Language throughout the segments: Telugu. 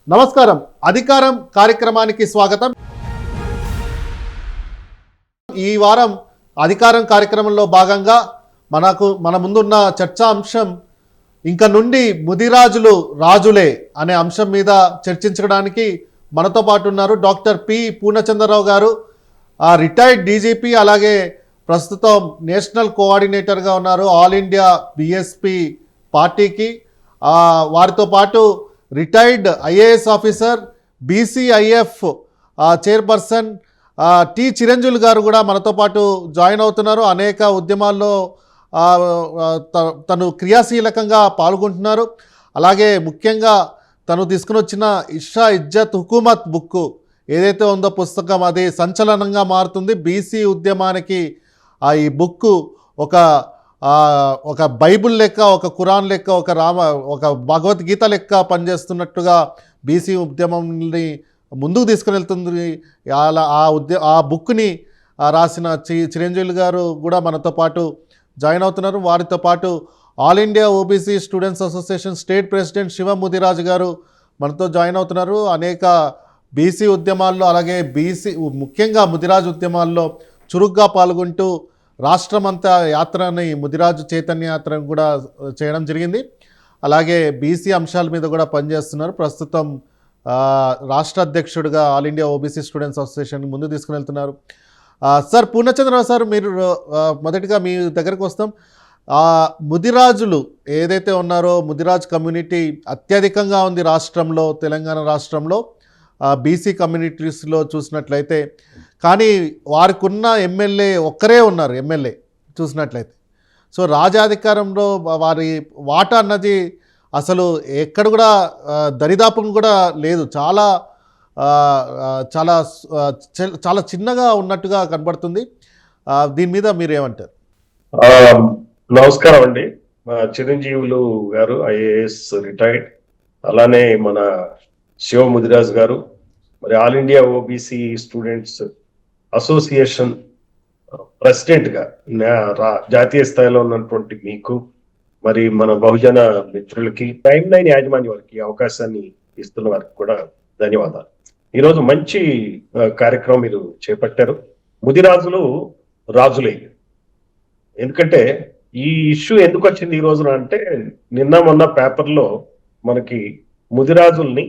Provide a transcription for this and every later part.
నమస్కారం. అధికారం కార్యక్రమానికి స్వాగతం. ఈ వారం అధికారం కార్యక్రమంలో భాగంగా మన ముందున్న చర్చా అంశం ఇంక నుండి ముదిరాజులు రాజులే అనే అంశం మీద చర్చించడానికి మనతో పాటు ఉన్నారు డాక్టర్ పి పూర్ణచంద్రరావు గారు, రిటైర్డ్ డీజీపీ, అలాగే ప్రస్తుతం నేషనల్ కోఆర్డినేటర్గా ఉన్నారు ఆల్ ఇండియా బీఎస్పీ పార్టీకి. వారితో పాటు retired IAS officer, BCIF chairperson T Chiranjeevi గారు కూడా మనతో పాటు జాయిన్ అవుతున్నారు. అనేక ఉద్యమాల్లో తను క్రియాశీలకంగా పాల్గొంటున్నారు. అలాగే ముఖ్యంగా తను తీసుకుని వచ్చిన ఇషా ఇజ్జత్ హుకూమత్ బుక్ ఏదైతే ఉందో పుస్తకం, అది సంచలనంగా మారుతుంది. బీసీ ఉద్యమానికి ఈ బుక్ ఒక బైబుల్ లెక్క, ఒక ఖురాన్ లెక్క, ఒక భగవద్గీత లెక్క పనిచేస్తున్నట్టుగా బీసీ ఉద్యమంని ముందుకు తీసుకుని వెళ్తుంది. ఆ బుక్ని రాసిన చిరంజీవి గారు కూడా మనతో పాటు జాయిన్ అవుతున్నారు. వారితో పాటు all India OBC students association state president Shiva Mudiraju గారు మనతో జాయిన్ అవుతున్నారు. అనేక బీసీ ఉద్యమాల్లో, అలాగే ముఖ్యంగా ముదిరాజు ఉద్యమాల్లో చురుగ్గా పాల్గొంటూ రాష్ట్రమంతా యాత్రని, ముదిరాజు చైతన్య యాత్రను కూడా చేయడం జరిగింది. అలాగే బీసీ అంశాల మీద కూడా పనిచేస్తున్నారు. ప్రస్తుతం రాష్ట్ర అధ్యక్షుడిగా all India OBC students association ముందు తీసుకుని వెళ్తున్నారు. సార్ పూర్ణచంద్రరావు సార్, మీరు మొదటిగా మీ దగ్గరకు వస్తాం. ముదిరాజులు ఏదైతే ఉన్నారో, ముదిరాజు కమ్యూనిటీ అత్యధికంగా ఉంది రాష్ట్రంలో, తెలంగాణ రాష్ట్రంలో. బీసీ కమ్యూనిటీస్లో చూసినట్లయితే, కానీ వారికి ఉన్న ఎమ్మెల్యే ఒక్కరే ఉన్నారు. ఎమ్మెల్యే చూసినట్లయితే సో రాజాధికారంలో వారి వాటా అన్నది అసలు ఎక్కడ కూడా దరిదాపును కూడా లేదు. చాలా చాలా చాలా చిన్నగా ఉన్నట్టుగా కనబడుతుంది. దీని మీద మీరు ఏమంటారు? నమస్కారం అండి. చిరంజీవులు గారు ఐఏఎస్ రిటైర్డ్, అలానే మన శివ ముదిరాజ్ గారు, మరి all India OBC students association president గా జాతీయ స్థాయిలో ఉన్నటువంటి మీకు, మరి మన బహుజన మిత్రులకి, టైమ్ లైన్ యాజమాన్య వారికి అవకాశాన్ని ఇస్తున్న వారికి కూడా ధన్యవాదాలు. ఈరోజు మంచి కార్యక్రమం మీరు చేపట్టారు. ముదిరాజులు రాజులే. ఎందుకంటే ఈ ఇష్యూ ఎందుకు వచ్చింది ఈ రోజున అంటే, నిన్న మొన్న పేపర్లో మనకి ముదిరాజుల్ని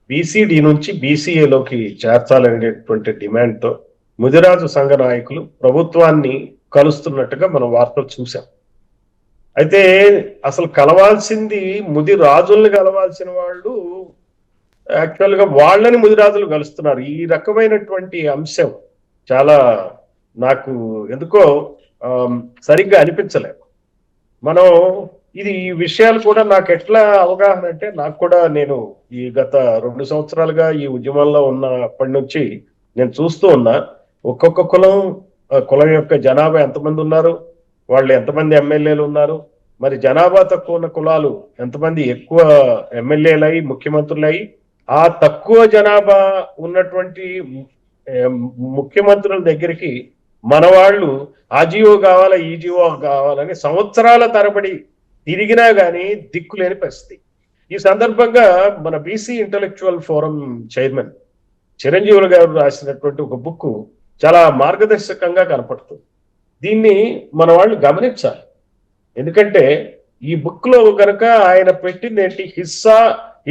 బీసీడీ నుంచి బీసీఏలోకి చేర్చాలనేటువంటి డిమాండ్తో ముదిరాజు సంఘ నాయకులు ప్రభుత్వాన్ని కలుస్తున్నట్టుగా మనం వార్తలు చూసాం. అయితే అసలు కలవాల్సింది ముదిరాజుల్ని కలవాల్సిన వాళ్ళు యాక్చువల్గా వాళ్ళని ముదిరాజులు కలుస్తున్నారు. ఈ రకమైనటువంటి అంశం చాలా నాకు ఎందుకో సరిగ్గా అనిపించలేదు. మనం ఈ విషయాలు కూడా నాకు ఎట్లా అవగాహన అంటే, నాకు కూడా నేను ఈ గత 2 సంవత్సరాలుగా ఈ ఉద్యమంలో ఉన్నప్పటి నుంచి నేను చూస్తూ ఉన్నా, ఒక్కొక్క కులం యొక్క జనాభా ఎంతమంది ఉన్నారు, వాళ్ళు ఎంతమంది ఎమ్మెల్యేలు ఉన్నారు, మరి జనాభా తక్కువ ఉన్న కులాలు ఎంతమంది ఎక్కువ ఎమ్మెల్యేలు అయ్యి ముఖ్యమంత్రులు అయ్యి, ఆ తక్కువ జనాభా ఉన్నటువంటి ముఖ్యమంత్రుల దగ్గరికి మన వాళ్ళు ఆ జీవో కావాలా ఈ జీవో కావాలని సంవత్సరాల తరబడి తిరిగినా కానీ దిక్కులేని పరిస్థితి. ఈ సందర్భంగా మన బీసీ ఇంటలెక్చువల్ ఫోరం చైర్మన్ చిరంజీవులు గారు రాసినటువంటి ఒక బుక్ చాలా మార్గదర్శకంగా కనపడుతుంది. దీన్ని మన వాళ్ళు గమనించాలి. ఎందుకంటే ఈ బుక్ లో కనుక ఆయన పెట్టింది ఏంటి, హిస్సా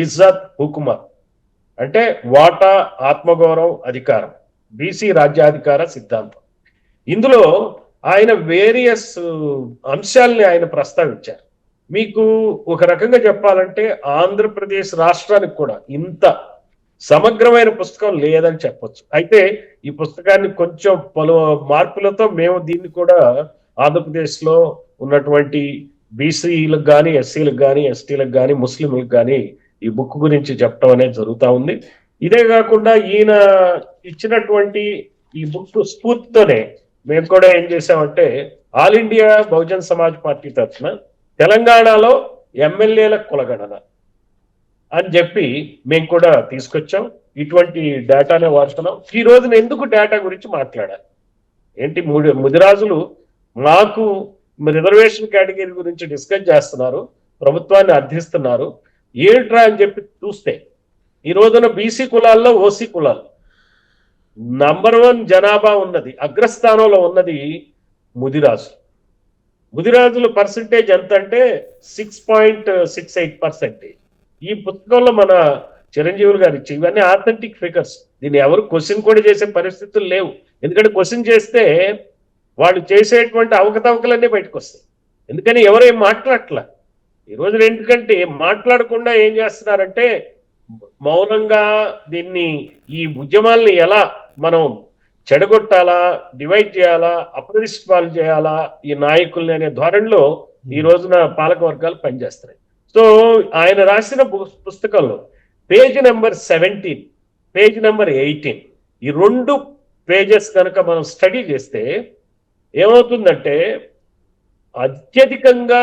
ఇజ్జత్ హుకుమత్ అంటే వాటా, ఆత్మగౌరవం, అధికారం, బీసీ రాజ్యాధికార సిద్ధాంతం. ఇందులో ఆయన వేరియస్ అంశాలని ఆయన ప్రస్తావించారు. మీకు ఒక రకంగా చెప్పాలంటే ఆంధ్రప్రదేశ్ రాష్ట్రానికి కూడా ఇంత సమగ్రమైన పుస్తకం లేదని చెప్పొచ్చు. అయితే ఈ పుస్తకాన్ని కొంచెం పలు మార్పులతో మేము దీన్ని కూడా ఆంధ్రప్రదేశ్ లో ఉన్నటువంటి బీసీలకు కానీ, ఎస్సీలకు కానీ, ఎస్టీలకు కానీ, ముస్లింలకు కానీ ఈ బుక్ గురించి చెప్పడం అనేది జరుగుతూ ఉంది. ఇదే కాకుండా ఈయన ఇచ్చినటువంటి ఈ బుక్ స్ఫూర్తితోనే మేము కూడా ఏం చేసామంటే, all India Bahujan Samaj party తరఫున తెలంగాణలో ఎమ్మెల్యేల కులగణన అని చెప్పి మేము కూడా తీసుకొచ్చాం. ఇటువంటి డేటానే వాడుతున్నాం. ఈ రోజున ఎందుకు డేటా గురించి మాట్లాడాలి ఏంటి, ముదిరాజులు మాకు రిజర్వేషన్ కేటగిరీ గురించి డిస్కస్ చేస్తున్నారు, ప్రభుత్వాన్ని అర్థిస్తున్నారు, ఏంట్రా అని చెప్పి చూస్తే ఈ రోజున బీసీ కులాల్లో ఓసీ కులాలు నంబర్ 1 జనాభా ఉన్నది, అగ్రస్థానంలో ఉన్నది ముదిరాజుల పర్సంటేజ్ ఎంత అంటే 6.68%. ఈ పుస్తకంలో మన చిరంజీవులు గారు ఇచ్చి ఇవన్నీ ఆథెంటిక్ ఫిగర్స్. దీన్ని ఎవరు క్వశ్చన్ కూడా చేసే పరిస్థితులు లేవు. ఎందుకంటే క్వశ్చన్ చేస్తే వాళ్ళు చేసేటువంటి అవకతవకలన్నీ బయటకు వస్తాయి. ఎందుకని ఎవరేం మాట్లాడట్లా ఈ రోజున. ఎందుకంటే మాట్లాడకుండా ఏం చేస్తున్నారంటే మౌనంగా దీన్ని, ఈ ఉద్యమాల్ని ఎలా మనం చెడగొట్టాలా, డివైడ్ చేయాలా, అప్రదిష్టాలు చేయాలా ఈ నాయకుల్ని అనే ధోరణిలో ఈ రోజున పాలక వర్గాలు పనిచేస్తున్నాయి. సో ఆయన రాసిన పుస్తకంలో పేజ్ నెంబర్ 17, పేజ్ నెంబర్ 18 ఈ 2 పేజెస్ కనుక మనం స్టడీ చేస్తే ఏమవుతుందంటే అత్యధికంగా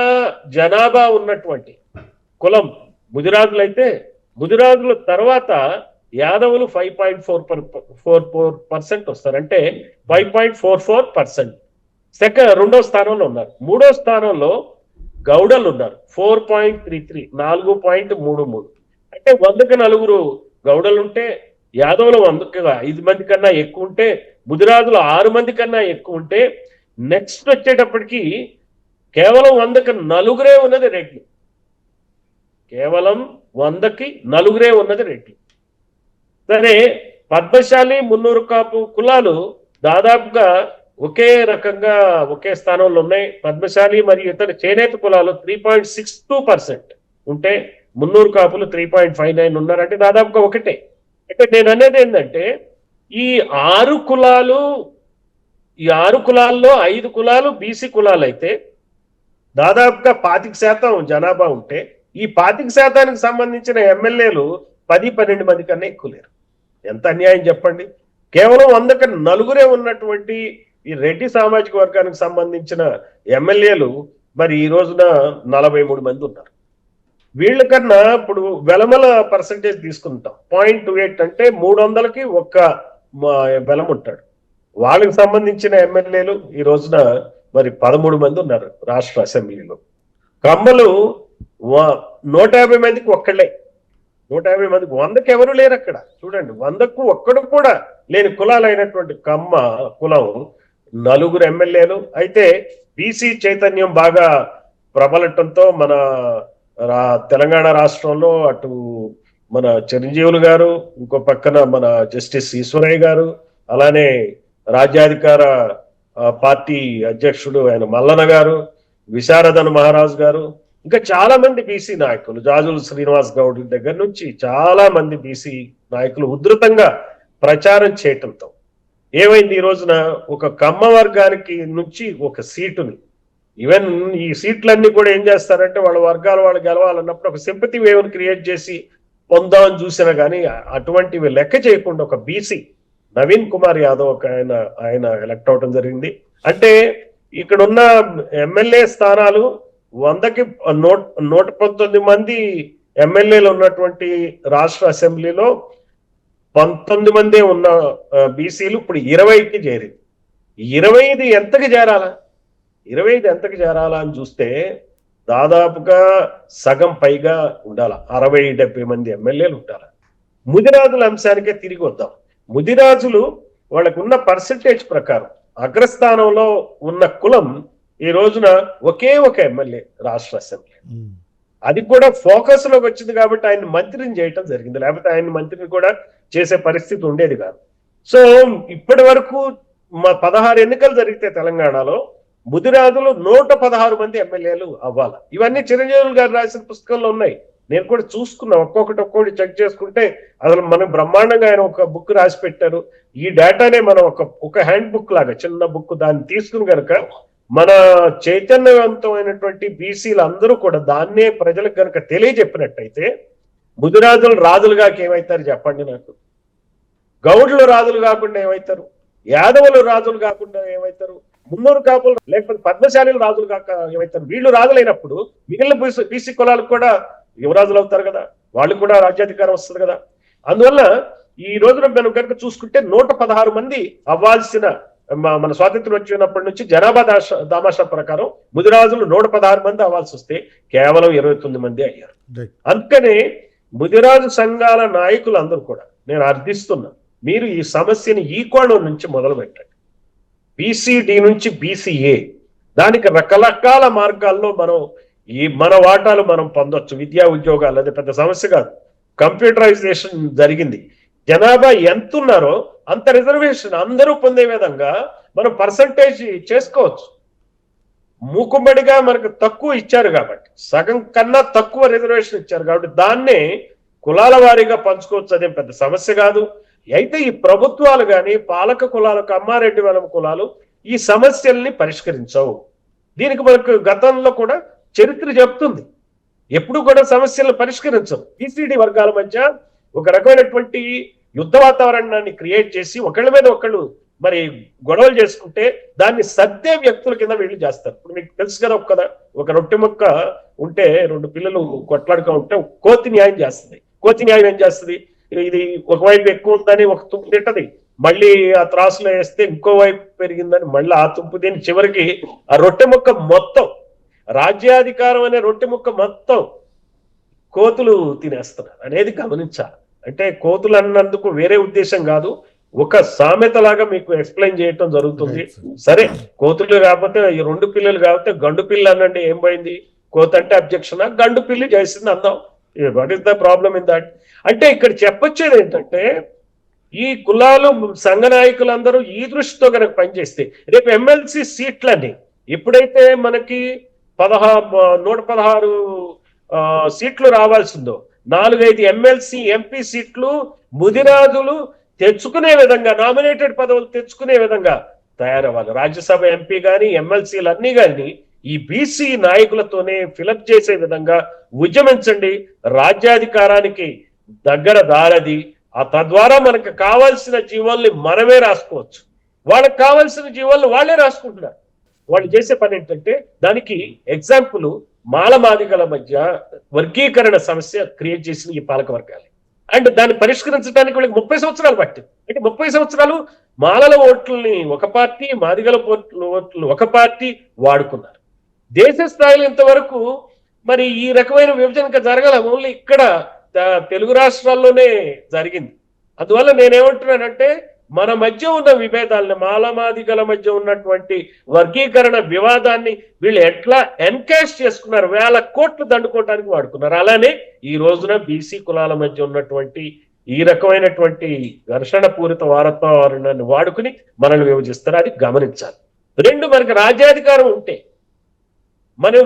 జనాభా ఉన్నటువంటి కులం ముదిరాజులైతే, ముదిరాజుల తర్వాత యాదవులు 5.44% వస్తారు, అంటే 5.44%. రెండో స్థానంలో ఉన్నారు. మూడో స్థానంలో గౌడలు ఉన్నారు 4.33, 4.33. అంటే 100కి 4 గౌడలు ఉంటే, యాదవులు 100కి 5 మంది కన్నా ఎక్కువ ఉంటే, ముదిరాజులు 6 మంది కన్నా ఎక్కువ ఉంటే, నెక్స్ట్ వచ్చేటప్పటికి కేవలం 100కి 4 ఉన్నది రెడ్లు. కేవలం 100కి 4 ఉన్నది రెడ్లు. సరే, పద్మశాలి, మున్నూరు కాపు కులాలు దాదాపుగా ఒకే రకంగా ఒకే స్థానంలో ఉన్నాయి. పద్మశాలి మరియు ఇతర చేనేత కులాలు 3.62% ఉంటే, మున్నూరు కాపులు 3.59 ఉన్నారంటే దాదాపుగా ఒకటే. అంటే నేను అనేది ఏంటంటే ఈ 6 కులాలు, ఈ 6 కులాల్లో 5 కులాలు బీసీ కులాలు అయితే దాదాపుగా 25% జనాభా ఉంటే, ఈ 25%కి సంబంధించిన ఎమ్మెల్యేలు 10-12 మంది కన్నా ఎక్కువ లేరు. ఎంత అన్యాయం చెప్పండి. కేవలం 100కి 4 ఉన్నటువంటి ఈ రెడ్డి సామాజిక వర్గానికి సంబంధించిన ఎమ్మెల్యేలు మరి ఈ రోజున 43 మంది ఉన్నారు. వీళ్ళకన్నా ఇప్పుడు వెలమల పర్సంటేజ్ తీసుకుంటాం 0.28, అంటే 300కి 1 వెలం ఉంటాడు. వాళ్ళకి సంబంధించిన ఎమ్మెల్యేలు ఈ రోజున మరి 13 మంది ఉన్నారు రాష్ట్ర అసెంబ్లీలో. కమ్మలు 150 మందికి ఒక్కళ్ళే, 150 మందికి 100కి ఎవరు లేరు అక్కడ. చూడండి, 100కు ఒక్కడు కూడా లేని కులాలైనటువంటి కమ్మ కులం 4 ఎమ్మెల్యేలు. అయితే బీసీ చైతన్యం బాగా ప్రబలటంతో మన తెలంగాణ రాష్ట్రంలో అటు మన చిరంజీవులు గారు, ఇంకో పక్కన మన జస్టిస్ ఈశ్వరయ్య గారు, అలానే రాజ్యాధికార పార్టీ అధ్యక్షుడు ఆయన మల్లన్న గారు, విశారదన్ మహారాజ్ గారు, ఇంకా చాలా మంది బీసీ నాయకులు, జాజులు శ్రీనివాస్ గౌడ్ దగ్గర నుంచి చాలా మంది బీసీ నాయకులు ఉధృతంగా ప్రచారం చేయటంతో ఏమైంది, ఈ రోజున ఒక కమ్మ వర్గానికి నుంచి ఒక సీటుని, ఈవెన్ ఈ సీట్లన్నీ కూడా ఏం చేస్తారంటే వాళ్ళ వర్గాలు వాళ్ళు గెలవాలన్నప్పుడు ఒక సింపతి వేవ్ని క్రియేట్ చేసి పొందామని చూసినా కానీ అటువంటివి లెక్క చేయకుండా ఒక బీసీ నవీన్ కుమార్ యాదవ్ ఒక ఆయన ఎలక్ట్ అవడం జరిగింది. అంటే ఇక్కడ ఉన్న ఎమ్మెల్యే స్థానాలు 100కి 119 మంది ఎమ్మెల్యేలు ఉన్నటువంటి రాష్ట్ర అసెంబ్లీలో 19 మందే ఉన్న బీసీలు ఇప్పుడు 20కి చేరింది. 25 ఎంతకి చేరాలా, 25 ఎంతకి చేరాలా అని చూస్తే దాదాపుగా సగం పైగా ఉండాల, 60-70 మంది ఎమ్మెల్యేలు ఉండాలి. ముదిరాజుల అంశానికే తిరిగి వద్దాం. ముదిరాజులు వాళ్ళకు ఉన్న పర్సంటేజ్ ప్రకారం అగ్రస్థానంలో ఉన్న కులం ఈ రోజున ఒకే ఒక ఎమ్మెల్యే రాష్ట్ర అసెంబ్లీ. అది కూడా ఫోకస్ లోకి వచ్చింది కాబట్టి ఆయన మంత్రిని చేయటం జరిగింది, లేకపోతే ఆయన మంత్రిని కూడా చేసే పరిస్థితి ఉండేది కాదు. సో ఇప్పటి వరకు 16 ఎన్నికలు జరిగితే తెలంగాణలో ముదిరాజులు 116 మంది ఎమ్మెల్యేలు అవ్వాలి. ఇవన్నీ చిరంజీవులు గారు రాసిన పుస్తకంలో ఉన్నాయి. నేను కూడా చూసుకున్నా, ఒక్కొక్కటి చెక్ చేసుకుంటే అసలు మనం బ్రహ్మాండంగా ఆయన ఒక బుక్ రాసి పెట్టారు. ఈ డేటానే మనం ఒక హ్యాండ్ బుక్ లాగా చిన్న బుక్, దాన్ని తీసుకుని కనుక మన చైతన్యవంతమైనటువంటి బీసీలు అందరూ కూడా దాన్నే ప్రజలకు కనుక తెలియజెప్పినట్టయితే ముదిరాజులు రాజులుగా ఏమవుతారు చెప్పండి నాకు? గౌడ్లు రాజులు కాకుండా ఏమవుతారు? యాదవులు రాజులు కాకుండా ఏమవుతారు? మున్నూరు కాపులు లేకపోతే పద్మశాలీలు రాజులు కాక ఏమవుతారు? వీళ్ళు రాజులైనప్పుడు మిగిలిన బీసీ కులాలకు కూడా యువరాజులు అవుతారు కదా, వాళ్ళు కూడా రాజ్యాధికారం వస్తుంది కదా. అందువల్ల ఈ రోజున మనం కనుక చూసుకుంటే 116 మంది అవ్వాల్సిన, మన స్వాతంత్రం వచ్చినప్పటి నుంచి జనాభా దామాషా ప్రకారం ముదిరాజులు 116 మంది అవ్వాల్సి వస్తే కేవలం 29 మంది అయ్యారు. అందుకనే ముదిరాజు సంఘాల నాయకులందరూ కూడా నేను అర్థిస్తున్నా, మీరు ఈ సమస్యని ఈ కోణం నుంచి మొదలు పెట్టండి. బీసీడీ నుంచి బీసీఏ, దానికి రకరకాల మార్గాల్లో మన వాటాలు మనం పొందొచ్చు. విద్యా ఉద్యోగాలు అది పెద్ద సమస్య కాదు. కంప్యూటరైజేషన్ జరిగింది. జనాభా ఎంత ఉన్నారో అంత రిజర్వేషన్ అందరూ పొందే విధంగా మనం పర్సంటేజ్ చేసుకోవచ్చు. మూకుమ్మడిగా మనకు తక్కువ ఇచ్చారు కాబట్టి, సగం కన్నా తక్కువ రిజర్వేషన్ ఇచ్చారు కాబట్టి దాన్నే కులాల వారీగా పంచుకోవచ్చు. అదేం పెద్ద సమస్య కాదు. అయితే ఈ ప్రభుత్వాలు కానీ పాలక కులాలు, కమ్మారెడ్డి వనం కులాలు ఈ సమస్యల్ని పరిష్కరించవు. దీనికి మనకు గతంలో కూడా చరిత్ర చెప్తుంది, ఎప్పుడు కూడా సమస్యలను పరిష్కరించవు. బీసీడీ వర్గాల మధ్య ఒక రకమైనటువంటి యుద్ధ వాతావరణాన్ని క్రియేట్ చేసి ఒకళ్ళ మీద ఒకళ్ళు మరి గొడవలు చేసుకుంటే దాన్ని సర్దే వ్యక్తుల కింద వీళ్ళు చేస్తారు. ఇప్పుడు మీకు తెలుసు కదా, ఒక రొట్టె ముక్క ఉంటే 2 పిల్లలు కొట్లాడుతూ ఉంటే కోతి న్యాయం చేస్తుంది. కోతి న్యాయం ఏం చేస్తుంది? ఇది ఒకవైపు ఎక్కువ ఉందని ఒక తుప్పు తింటది, మళ్ళీ ఆ త్రాసులో వేస్తే ఇంకో వైపు పెరిగిందని మళ్ళీ ఆ తుప్పు తిని చివరికి ఆ రొట్టె ముక్క మొత్తం, రాజ్యాధికారం అనే రొట్టె ముక్క మొత్తం కోతులు తినేస్తున్నారు అనేది గమనించాలి. అంటే కోతులు అన్నందుకు వేరే ఉద్దేశం కాదు, ఒక సామెత లాగా మీకు ఎక్స్ప్లెయిన్ చేయటం జరుగుతుంది. సరే, కోతులు కాకపోతే ఈ 2 పిల్లలు కాకపోతే గండు పిల్ల అనండి, ఏం పోయింది? కోత అంటే అబ్జెక్షన్, గండు పిల్లి చేసింది అందాం. What is the problem in that? అంటే ఇక్కడ చెప్పొచ్చేది ఏంటంటే, ఈ కులాలు సంఘ నాయకులందరూ ఈ దృష్టితో కనుక పనిచేస్తే రేపు ఎమ్మెల్సీ సీట్లని ఎప్పుడైతే మనకి 116 సీట్లు రావాల్సిందో 4-5 ఎమ్మెల్సీ ఎంపీ సీట్లు ముదిరాజులు తెచ్చుకునే విధంగా, నామినేటెడ్ పదవులు తెచ్చుకునే విధంగా తయారవ్వాలి. రాజ్యసభ ఎంపీ కానీ ఎమ్మెల్సీలు అన్ని కానీ ఈ బీసీ నాయకులతోనే ఫిలప్ చేసే విధంగా ఉద్యమించండి. రాజ్యాధికారానికి దగ్గర దారది. తద్వారా మనకు కావాల్సిన జీవోల్ని మనమే రాసుకోవచ్చు. వాళ్ళకి కావాల్సిన జీవోల్ని వాళ్ళే రాసుకుంటున్నారు. వాళ్ళు చేసే పని ఏంటంటే, దానికి ఎగ్జాంపుల్ మాలమాదిగల మధ్య వర్గీకరణ సమస్య క్రియేట్ చేసిన ఈ పాలక వర్గాలు. అండ్ దాన్ని పరిష్కరించడానికి వీళ్ళకి 30 సంవత్సరాలు పట్టింది. అంటే 30 సంవత్సరాలు మాలల ఓట్లని ఒక పార్టీ, మాదిగల ఓట్లను ఒక పార్టీ వాడుకున్నారు. దేశ స్థాయిలో ఇంతవరకు మరి ఈ రకమైన విభజన జరగాల, ఓన్లీ ఇక్కడ తెలుగు రాష్ట్రాల్లోనే జరిగింది. అందువల్ల నేనేమంటున్నానంటే, మన మధ్య ఉన్న విభేదాలని, మాలమాదిగల మధ్య ఉన్నటువంటి వర్గీకరణ వివాదాన్ని వీళ్ళు ఎట్లా ఎన్కాష్ చేసుకున్నారు, 1000 కోట్లు దండుకోవడానికి వాడుకున్నారు. అలానే ఈ రోజున బీసీ కులాల మధ్య ఉన్నటువంటి ఈ రకమైనటువంటి ఘర్షణ పూరిత వాతావరణాన్ని వాడుకుని మనల్ని విభజిస్తారు. అది గమనించాలి. 2, మనకి రాజ్యాధికారం ఉంటే మనం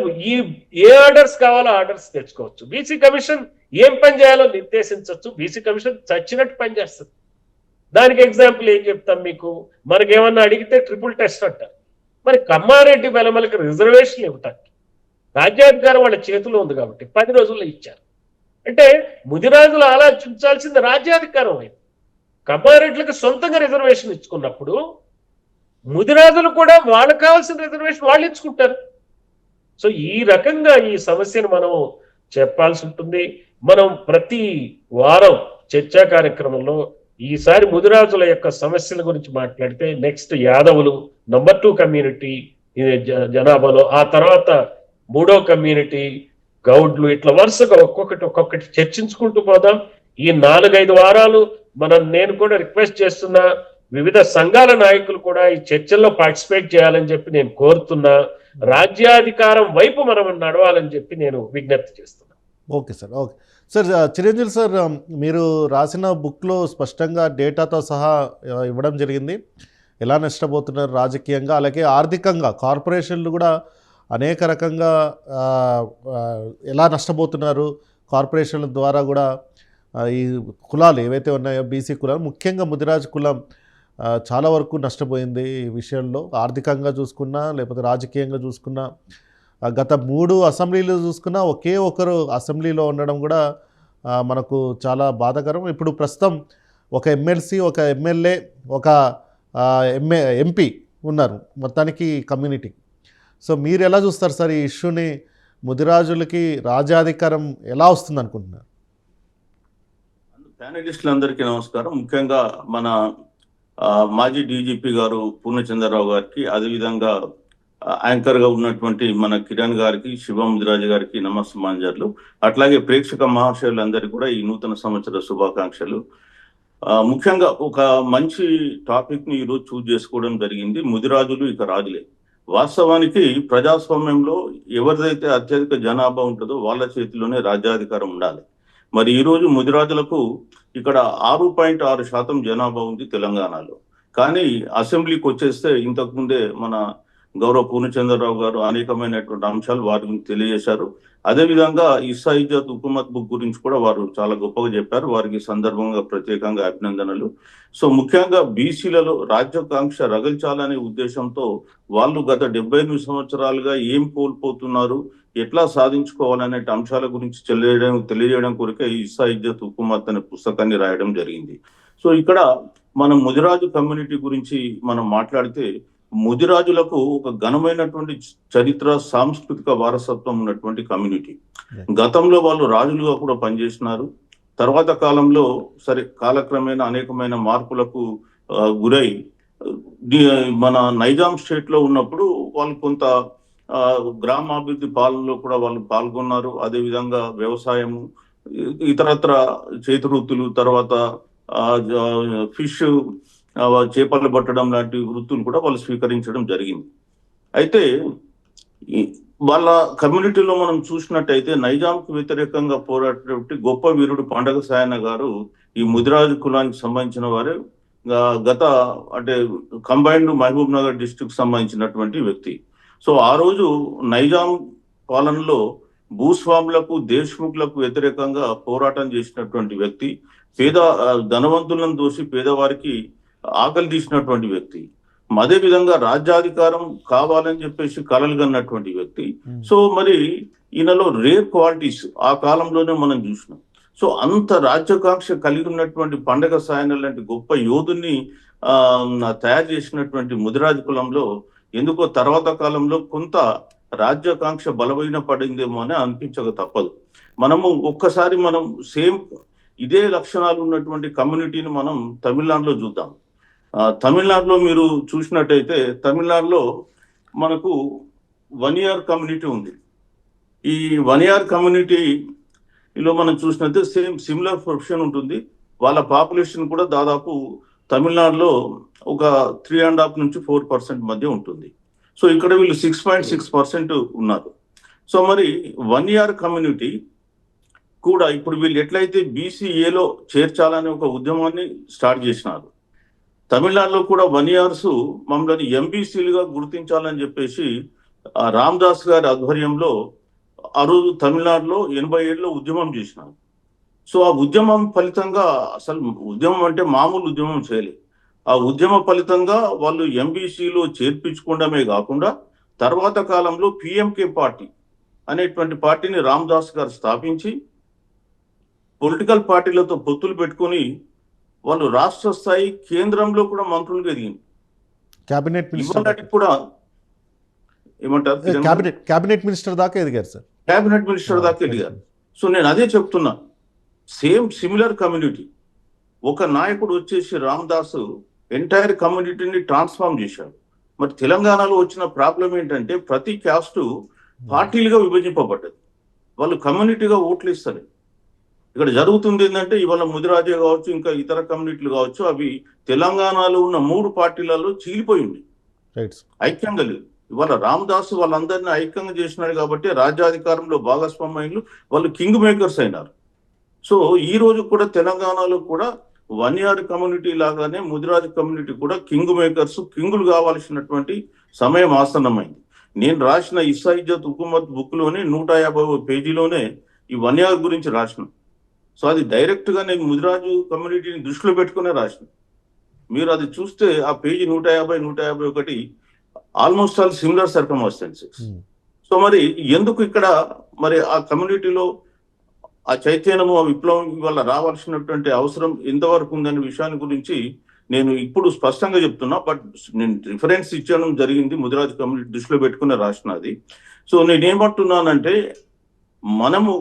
ఏ ఆర్డర్స్ కావాలో ఆర్డర్స్ తెచ్చుకోవచ్చు. బీసీ కమిషన్ ఏం పని చేయాలో నిర్దేశించవచ్చు. బీసీ కమిషన్ చచ్చినట్టు పనిచేస్తుంది. దానికి ఎగ్జాంపుల్ ఏం చెప్తాం మీకు? మనకేమన్నా అడిగితే ట్రిపుల్ టెస్ట్ అంటారు. మరి కమ్మారెడ్డి వెలమలకి రిజర్వేషన్ ఇవ్వటానికి రాజ్యాధికారం వాళ్ళ చేతిలో ఉంది కాబట్టి 10 రోజుల్లో ఇచ్చారు. అంటే ముదిరాజులు ఆలోచించాల్సింది రాజ్యాధికారం అయింది. కమ్మారెడ్డిలకు సొంతంగా రిజర్వేషన్ ఇచ్చుకున్నప్పుడు ముదిరాజులు కూడా వాళ్ళకి కావాల్సిన రిజర్వేషన్ వాళ్ళు ఇచ్చుకుంటారు. సో ఈ రకంగా ఈ సమస్యను మనం చెప్పాల్సి ఉంటుంది. మనం ప్రతి వారం చర్చా కార్యక్రమంలో ఈసారి ముదిరాజుల యొక్క సమస్యల గురించి మాట్లాడితే, నెక్స్ట్ యాదవులు, నంబర్ 2 కమ్యూనిటీ జనాభాలో, ఆ తర్వాత 3వ కమ్యూనిటీ గౌడ్లు, ఇట్లా వరుసగా ఒక్కొక్కటి చర్చించుకుంటూ పోదాం. ఈ 4-5 వారాలు నేను కూడా రిక్వెస్ట్ చేస్తున్నా, వివిధ సంఘాల నాయకులు కూడా ఈ చర్చల్లో పార్టిసిపేట్ చేయాలని చెప్పి నేను కోరుతున్నా. రాజ్యాధికారం వైపు మనం నడవాలని చెప్పి నేను విజ్ఞప్తి చేస్తున్నా. Okay sir, okay sir. Chiranjeevi sir, మీరు రాసిన బుక్లో స్పష్టంగా డేటాతో సహా ఇవ్వడం జరిగింది. ఎలా నష్టపోతున్నారు రాజకీయంగా, అలాగే ఆర్థికంగా కార్పొరేషన్లు కూడా అనేక రకంగా ఎలా నష్టపోతున్నారు. కార్పొరేషన్ల ద్వారా కూడా ఈ కులాలు ఏవైతే ఉన్నాయో, బీసీ కులాలు, ముఖ్యంగా ముదిరాజు కులం చాలా వరకు నష్టపోయింది ఈ విషయంలో. ఆర్థికంగా చూసుకున్నా, లేకపోతే రాజకీయంగా చూసుకున్నా, గత 3 అసెంబ్లీలు చూసుకున్నా ఒకే ఒకరు అసెంబ్లీలో ఉండడం కూడా మనకు చాలా బాధాకరం. ఇప్పుడు ప్రస్తుతం ఒక ఎమ్మెల్సీ, ఒక ఎమ్మెల్యే, ఒక ఎంపీ ఉన్నారు మొత్తానికి కమ్యూనిటీ. సో మీరు ఎలా చూస్తారు సార్ ఈ ఇష్యూని? ముదిరాజులకి రాజ్యాధికారం ఎలా వస్తుంది అనుకుంటున్నారు? ప్యానలిస్టులందరికీ నమస్కారం. ముఖ్యంగా మన మాజీ డీజీపీ గారు పూర్ణచంద్రరావు గారికి, అదేవిధంగా యాంకర్ గా ఉన్నటువంటి మన కిరణ్ గారికి, శివ ముదిరాజు గారికి నమస్మాంజర్లు. అట్లాగే ప్రేక్షక మహాశయులందరికీ కూడా ఈ నూతన సంవత్సర శుభాకాంక్షలు. ముఖ్యంగా ఒక మంచి టాపిక్ ని ఈరోజు చూజ్ చేసుకోవడం జరిగింది. ముదిరాజులు ఇక రాజులే. వాస్తవానికి ప్రజాస్వామ్యంలో ఎవరిదైతే అత్యధిక జనాభా ఉంటుందో వాళ్ళ చేతిలోనే రాజ్యాధికారం ఉండాలి. మరి ఈ రోజు ముదిరాజులకు ఇక్కడ 6.6% జనాభా ఉంది తెలంగాణలో. కానీ అసెంబ్లీకి వచ్చేస్తే ఇంతకుముందే మన గౌరవ పూర్ణచంద్రరావు గారు అనేకమైనటువంటి అంశాలు వారి గురించి తెలియజేశారు. అదేవిధంగా ఇస్సా ఇజ్జత్ హుకుమత్ బుక్ గురించి కూడా వారు చాలా గొప్పగా చెప్పారు. వారికి సందర్భంగా ప్రత్యేకంగా అభినందనలు. సో ముఖ్యంగా బీసీలలో రాజ్యాకాంక్ష రగిల్చాలనే ఉద్దేశంతో వాళ్ళు గత 78 సంవత్సరాలుగా ఏం కోల్పోతున్నారు, ఎట్లా సాధించుకోవాలనే అంశాల గురించి తెలియజేయడం కొరకే ఇస్సా ఇజ్జత్ హుకుమత్ అనే పుస్తకాన్ని రాయడం జరిగింది. సో ఇక్కడ మనం ముదిరాజు కమ్యూనిటీ గురించి మనం మాట్లాడితే, ముదిరాజులకు ఒక ఘనమైనటువంటి చరిత్ర, సాంస్కృతిక వారసత్వం ఉన్నటువంటి కమ్యూనిటీ. గతంలో వాళ్ళు రాజులుగా కూడా పనిచేసినారు. తర్వాత కాలంలో కాలక్రమేణా అనేకమైన మార్పులకు గురై మన నైజాం స్టేట్ లో ఉన్నప్పుడు వాళ్ళు కొంత గ్రామాభివృద్ధి పాలనలో కూడా వాళ్ళు పాల్గొన్నారు. అదేవిధంగా వ్యవసాయము, ఇతరత్ర చేతి వృత్తులు, తర్వాత ఫిష్, చేపలు పట్టడం లాంటి వృత్తులు కూడా వాళ్ళు స్వీకరించడం జరిగింది. అయితే వాళ్ళ కమ్యూనిటీలో మనం చూసినట్టయితే నైజాంకు వ్యతిరేకంగా పోరాటటువంటి గొప్ప వీరుడు పండగ సాయన్న గారు ఈ ముదిరాజు కులానికి సంబంధించిన వారే. గత అంటే కంబైన్డ్ మహబూబ్ నగర్ డిస్ట్రిక్ట్ సంబంధించినటువంటి వ్యక్తి. సో ఆ రోజు నైజాం పాలనలో భూస్వాములకు, దేశ్ముఖులకు వ్యతిరేకంగా పోరాటం చేసినటువంటి వ్యక్తి. ధనవంతులను దోసి పేదవారికి ఆకలి తీసినటువంటి వ్యక్తి. అదే విధంగా రాజ్యాధికారం కావాలని చెప్పేసి కలలుగన్నటువంటి వ్యక్తి. సో మరి ఈయనలో రేర్ క్వాలిటీస్ ఆ కాలంలోనే మనం చూసినాం. సో అంత రాజ్యాకాంక్ష కలిగి ఉన్నటువంటి పండగ సాయన లాంటి గొప్ప యోధుని తయారు చేసినటువంటి ముదిరాజు కులంలో ఎందుకో తర్వాత కాలంలో కొంత రాజ్యాకాంక్ష బలమైన పడిందేమో అని అనిపించక తప్పదు. మనము ఒక్కసారి మనం సేమ్ ఇదే లక్షణాలు ఉన్నటువంటి కమ్యూనిటీని మనం తమిళనాడులో చూద్దాం. తమిళనాడులో మీరు చూసినట్టయితే తమిళనాడులో మనకు వనియార్ కమ్యూనిటీ ఉంది. ఈ వనియార్ కమ్యూనిటీలో మనం చూసినట్లయితే సిమిలర్ ప్రొఫెషన్ ఉంటుంది. వాళ్ళ పాపులేషన్ కూడా దాదాపు తమిళనాడులో ఒక 3.5 నుంచి 4% మధ్య ఉంటుంది. సో ఇక్కడ వీళ్ళు 6.6% ఉన్నారు. సో మరి వనియార్ కమ్యూనిటీ కూడా ఇప్పుడు వీళ్ళు ఎట్లయితే బీసీఏలో చేర్చాలనే ఒక ఉద్యమాన్ని స్టార్ట్ చేసినారు. తమిళనాడులో కూడా వనియార్స్ మమ్మల్ని ఎంబీసీలుగా గుర్తించాలని చెప్పేసి రామదాస్ గారి ఆధ్వర్యంలో ఆ రోజు తమిళనాడులో 87లో ఉద్యమం చేసినారు. సో ఆ ఉద్యమం ఫలితంగా, అసలు ఉద్యమం అంటే మామూలు ఉద్యమం చేయలేదు. ఆ ఉద్యమ ఫలితంగా వాళ్ళు ఎంబీసీలో చేర్పించుకోవడమే కాకుండా తర్వాత కాలంలో పిఎంకే పార్టీ అనేటువంటి పార్టీని రామదాస్ గారు స్థాపించి పొలిటికల్ పార్టీలతో పొత్తులు పెట్టుకొని వాళ్ళు రాష్ట్ర స్థాయి, కేంద్రంలో కూడా మంత్రులుగా ఎదిగింది. క్యాబినెట్ కూడా ఏమంటారు, క్యాబినెట్ మినిస్టర్ దాకా ఎదిగారు సార్. క్యాబినెట్ మినిస్టర్ దాకా ఎదిగారు. సో నేను అదే చెప్తున్నా, సేమ్ సిమిలర్ కమ్యూనిటీ. ఒక నాయకుడు వచ్చేసి రామదాస్ ఎంటైర్ కమ్యూనిటీని ట్రాన్స్ఫార్మ్ చేశాడు. మరి తెలంగాణలో వచ్చిన ప్రాబ్లం ఏంటంటే ప్రతి క్యాస్ట్ పార్టీలుగా విభజింపబడ్డది. వాళ్ళు కమ్యూనిటీగా ఓట్లు ఇస్తారు. ఇక్కడ జరుగుతుంది ఏంటంటే ఇవాళ ముదిరాజే కావచ్చు, ఇంకా ఇతర కమ్యూనిటీలు కావచ్చు, అవి తెలంగాణలో ఉన్న 3 పార్టీలలో చీలిపోయి ఉంది, ఐక్యంగా లేదు. ఇవాళ రామదాస్ వాళ్ళందరినీ ఐక్యంగా చేసినాడు కాబట్టి రాజ్యాధికారంలో భాగస్వామ్యులు, వాళ్ళు కింగ్ మేకర్స్ అయినారు. సో ఈ రోజు కూడా తెలంగాణలో కూడా వనియార్ కమ్యూనిటీ లాగానే ముదిరాజు కమ్యూనిటీ కూడా కింగ్ మేకర్స్, కింగులు కావాల్సినటువంటి సమయం ఆసన్నమైంది. నేను రాసిన ఇస్సా ఇజ్జత్ హుకుమత్ బుక్ లోనే 150వ పేజీలోనే ఈ వనియార్ గురించి రాసిన. సో అది డైరెక్ట్ గా నేను ముదిరాజు కమ్యూనిటీని దృష్టిలో పెట్టుకునే రాసిన. మీరు అది చూస్తే ఆ page 150, 151 almost all similar circumstances. So మరి ఎందుకు ఇక్కడ మరి ఆ కమ్యూనిటీలో ఆ చైతన్యము, ఆ విప్లవం వల్ల రావాల్సినటువంటి అవసరం ఎంతవరకు ఉందనే విషయాన్ని గురించి నేను ఇప్పుడు స్పష్టంగా చెప్తున్నా. బట్ నేను రిఫరెన్స్ ఇచ్చడం జరిగింది, ముదిరాజు కమ్యూనిటీ దృష్టిలో పెట్టుకునే రాసినది. సో నేనేమంటున్నానంటే మనము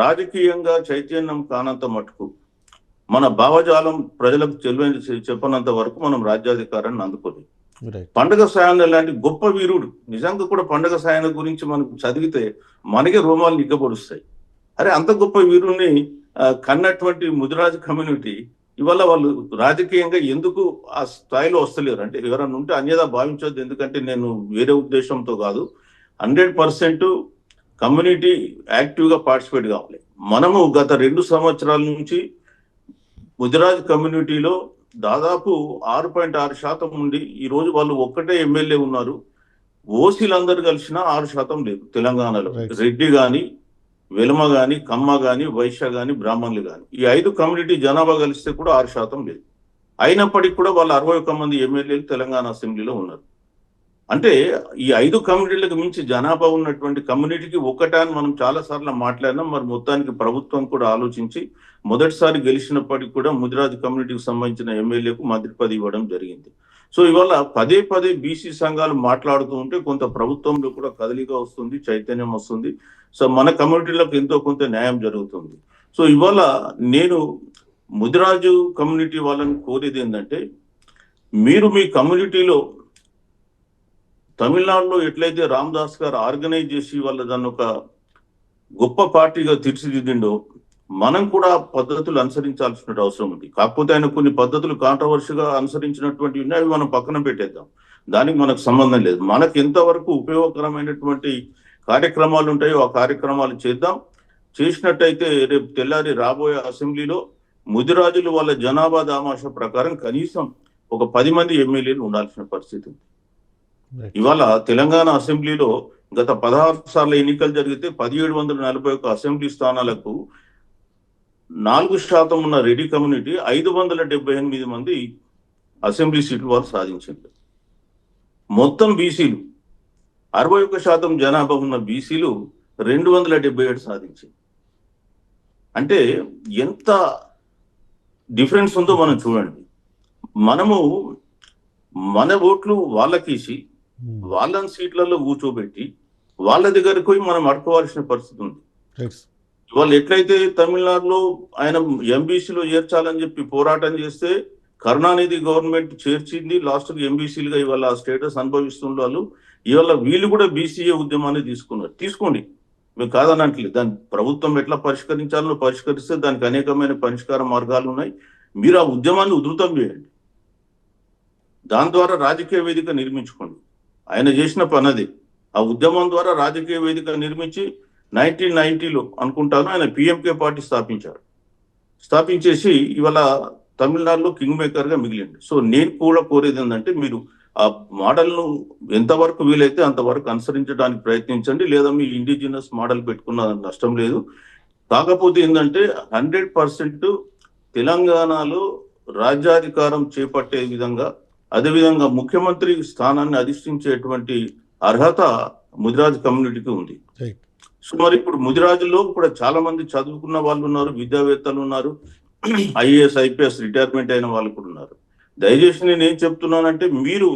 రాజకీయంగా చైతన్యం కానంత మటుకు, మన భావజాలం ప్రజలకు చెప్పనంత వరకు మనం రాజ్యాధికారాన్ని అందుకోలేదు. రైట్. పండగ సాయన్న లాంటి గొప్ప వీరుడు, నిజంగా కూడా పండగ సాయన్న గురించి మనం చదివితే మనకే రోమాలు నిగ్గబొడుస్తాయి. అరే అంత గొప్ప వీరుణ్ణి కన్నటువంటి ముదిరాజు కమ్యూనిటీ ఇవాళ వాళ్ళు రాజకీయంగా ఎందుకు ఆ స్థాయిలో వస్తలేరు అంటే ఎవరన్నా ఉంటే అన్యదా భావించొద్దు, ఎందుకంటే నేను వేరే ఉద్దేశంతో కాదు. 100% కమ్యూనిటీ యాక్టివ్గా పార్టిసిపేట్ కావాలి. మనము గత 2 సంవత్సరాల నుంచి ముదిరాజ్ కమ్యూనిటీలో దాదాపు 6.6% ఉండి ఈ రోజు వాళ్ళు ఒక్కటే ఎమ్మెల్యే ఉన్నారు. ఓసీలందరూ కలిసినా 6% లేదు తెలంగాణలో. Right. రెడ్డి గాని, వెలమ గాని, కమ్మ గాని, వైశ్య గాని, బ్రాహ్మణులు గాని ఈ 5 కమ్యూనిటీ జనాభా కలిస్తే కూడా 6% లేదు. అయినప్పటికీ కూడా వాళ్ళు 61 మంది ఎమ్మెల్యేలు తెలంగాణ అసెంబ్లీలో ఉన్నారు. అంటే ఈ 5 కమ్యూనిటీలకు మించి జనాభా ఉన్నటువంటి కమ్యూనిటీకి ఒక్కటే అని మనం చాలా సార్లు మాట్లాడినాం. మరి మొత్తానికి ప్రభుత్వం కూడా ఆలోచించి మొదటిసారి గెలిచినప్పటికీ కూడా ముదిరాజు కమ్యూనిటీకి సంబంధించిన ఎమ్మెల్యేకు మంత్రి పదవి ఇవ్వడం జరిగింది. సో ఇవాళ పదే పదే బీసీ సంఘాలు మాట్లాడుతూ ఉంటే కొంత ప్రభుత్వంలో కూడా కదలిక వస్తుంది, చైతన్యం వస్తుంది. సో మన కమ్యూనిటీలకు ఎంతో కొంత న్యాయం జరుగుతుంది. సో ఇవాళ నేను ముదిరాజు కమ్యూనిటీ వాళ్ళని కోరేది ఏంటంటే, మీరు మీ కమ్యూనిటీలో తమిళనాడులో ఎట్లయితే రామదాస్ గారు ఆర్గనైజ్ చేసి వాళ్ళ దాన్ని ఒక గొప్ప పార్టీగా తీర్చిదిద్దిండో మనం కూడా పద్ధతులు అనుసరించాల్సిన అవసరం ఉంది. కాకపోతే ఆయన కొన్ని పద్ధతులు కాంట్రవర్షిగా అనుసరించినటువంటి ఉన్నాయి, అవి మనం పక్కన పెట్టేద్దాం, దానికి మనకు సంబంధం లేదు. మనకు ఎంతవరకు ఉపయోగకరమైనటువంటి కార్యక్రమాలు ఉంటాయో ఆ కార్యక్రమాలు చేద్దాం. చేసినట్టయితే రేపు తెల్లారి రాబోయే అసెంబ్లీలో ముదిరాజులు వాళ్ళ జనాభా దామాష ప్రకారం కనీసం ఒక 10 మంది ఎమ్మెల్యేలు ఉండాల్సిన పరిస్థితి ఉంది. ఇవాళ తెలంగాణ అసెంబ్లీలో గత 16 సార్లు ఎన్నికలు జరిగితే 1741 అసెంబ్లీ స్థానాలకు 4% ఉన్న రెడ్డి కమ్యూనిటీ 578 మంది అసెంబ్లీ సీట్లు వారు సాధించింది. మొత్తం బీసీలు 61% జనాభా ఉన్న బీసీలు 277 సాధించింది. అంటే ఎంత డిఫరెన్స్ ఉందో మనం చూడండి. మనము మన ఓట్లు వాళ్ళకేసి వాళ్ళని సీట్లలో కూర్చోబెట్టి వాళ్ళ దగ్గరకు పోయి మనం అడుకోవాల్సిన పరిస్థితి ఉంది. వాళ్ళు ఎట్లయితే తమిళనాడులో ఆయన ఎంబీసీలో చేర్చాలని చెప్పి పోరాటం చేస్తే కరుణానిధి గవర్నమెంట్ చేర్చింది, లాస్ట్కి ఎంబీసీలుగా ఇవాళ స్టేటస్ అనుభవిస్తున్న వాళ్ళు ఇవాళ వీళ్ళు కూడా బీసీఏ ఉద్యమాన్ని తీసుకున్నారు. తీసుకోండి, మేము కాదనట్లేదు. దాని ప్రభుత్వం ఎట్లా పరిష్కరించాలో పరిష్కరిస్తే దానికి అనేకమైన పరిష్కార మార్గాలు ఉన్నాయి. మీరు ఆ ఉద్యమాన్ని ఉధృతం చేయండి, దాని ద్వారా రాజకీయ వేదిక నిర్మించుకోండి. ఆయన చేసిన పని అది. ఆ ఉద్యమం ద్వారా రాజకీయ వేదిక నిర్మించి 1990లో అనుకుంటాను ఆయన పిఎంకే పార్టీ స్థాపించేసి ఇవాళ తమిళనాడులో కింగ్ మేకర్ గా మిగిలింది. సో నేను కూడా కోరేది ఏంటంటే, మీరు ఆ మోడల్ను ఎంతవరకు వీలైతే అంతవరకు అనుసరించడానికి ప్రయత్నించండి, లేదా మీ ఇండిజినస్ మోడల్ పెట్టుకున్న నష్టం లేదు. కాకపోతే ఏంటంటే 100% తెలంగాణలో రాజ్యాధికారం చేపట్టే విధంగా, అదేవిధంగా ముఖ్యమంత్రి స్థానాన్ని అధిష్ఠించేటువంటి అర్హత ముదిరాజు కమ్యూనిటీకి ఉంది. సో మరి ఇప్పుడు ముదిరాజులో కూడా చాలా మంది చదువుకున్న వాళ్ళు ఉన్నారు, విద్యావేత్తలు ఉన్నారు, ఐఏఎస్ ఐపీఎస్ రిటైర్మెంట్ అయిన వాళ్ళు కూడా ఉన్నారు. దయచేసి నేను ఏం చెప్తున్నానంటే, మీరు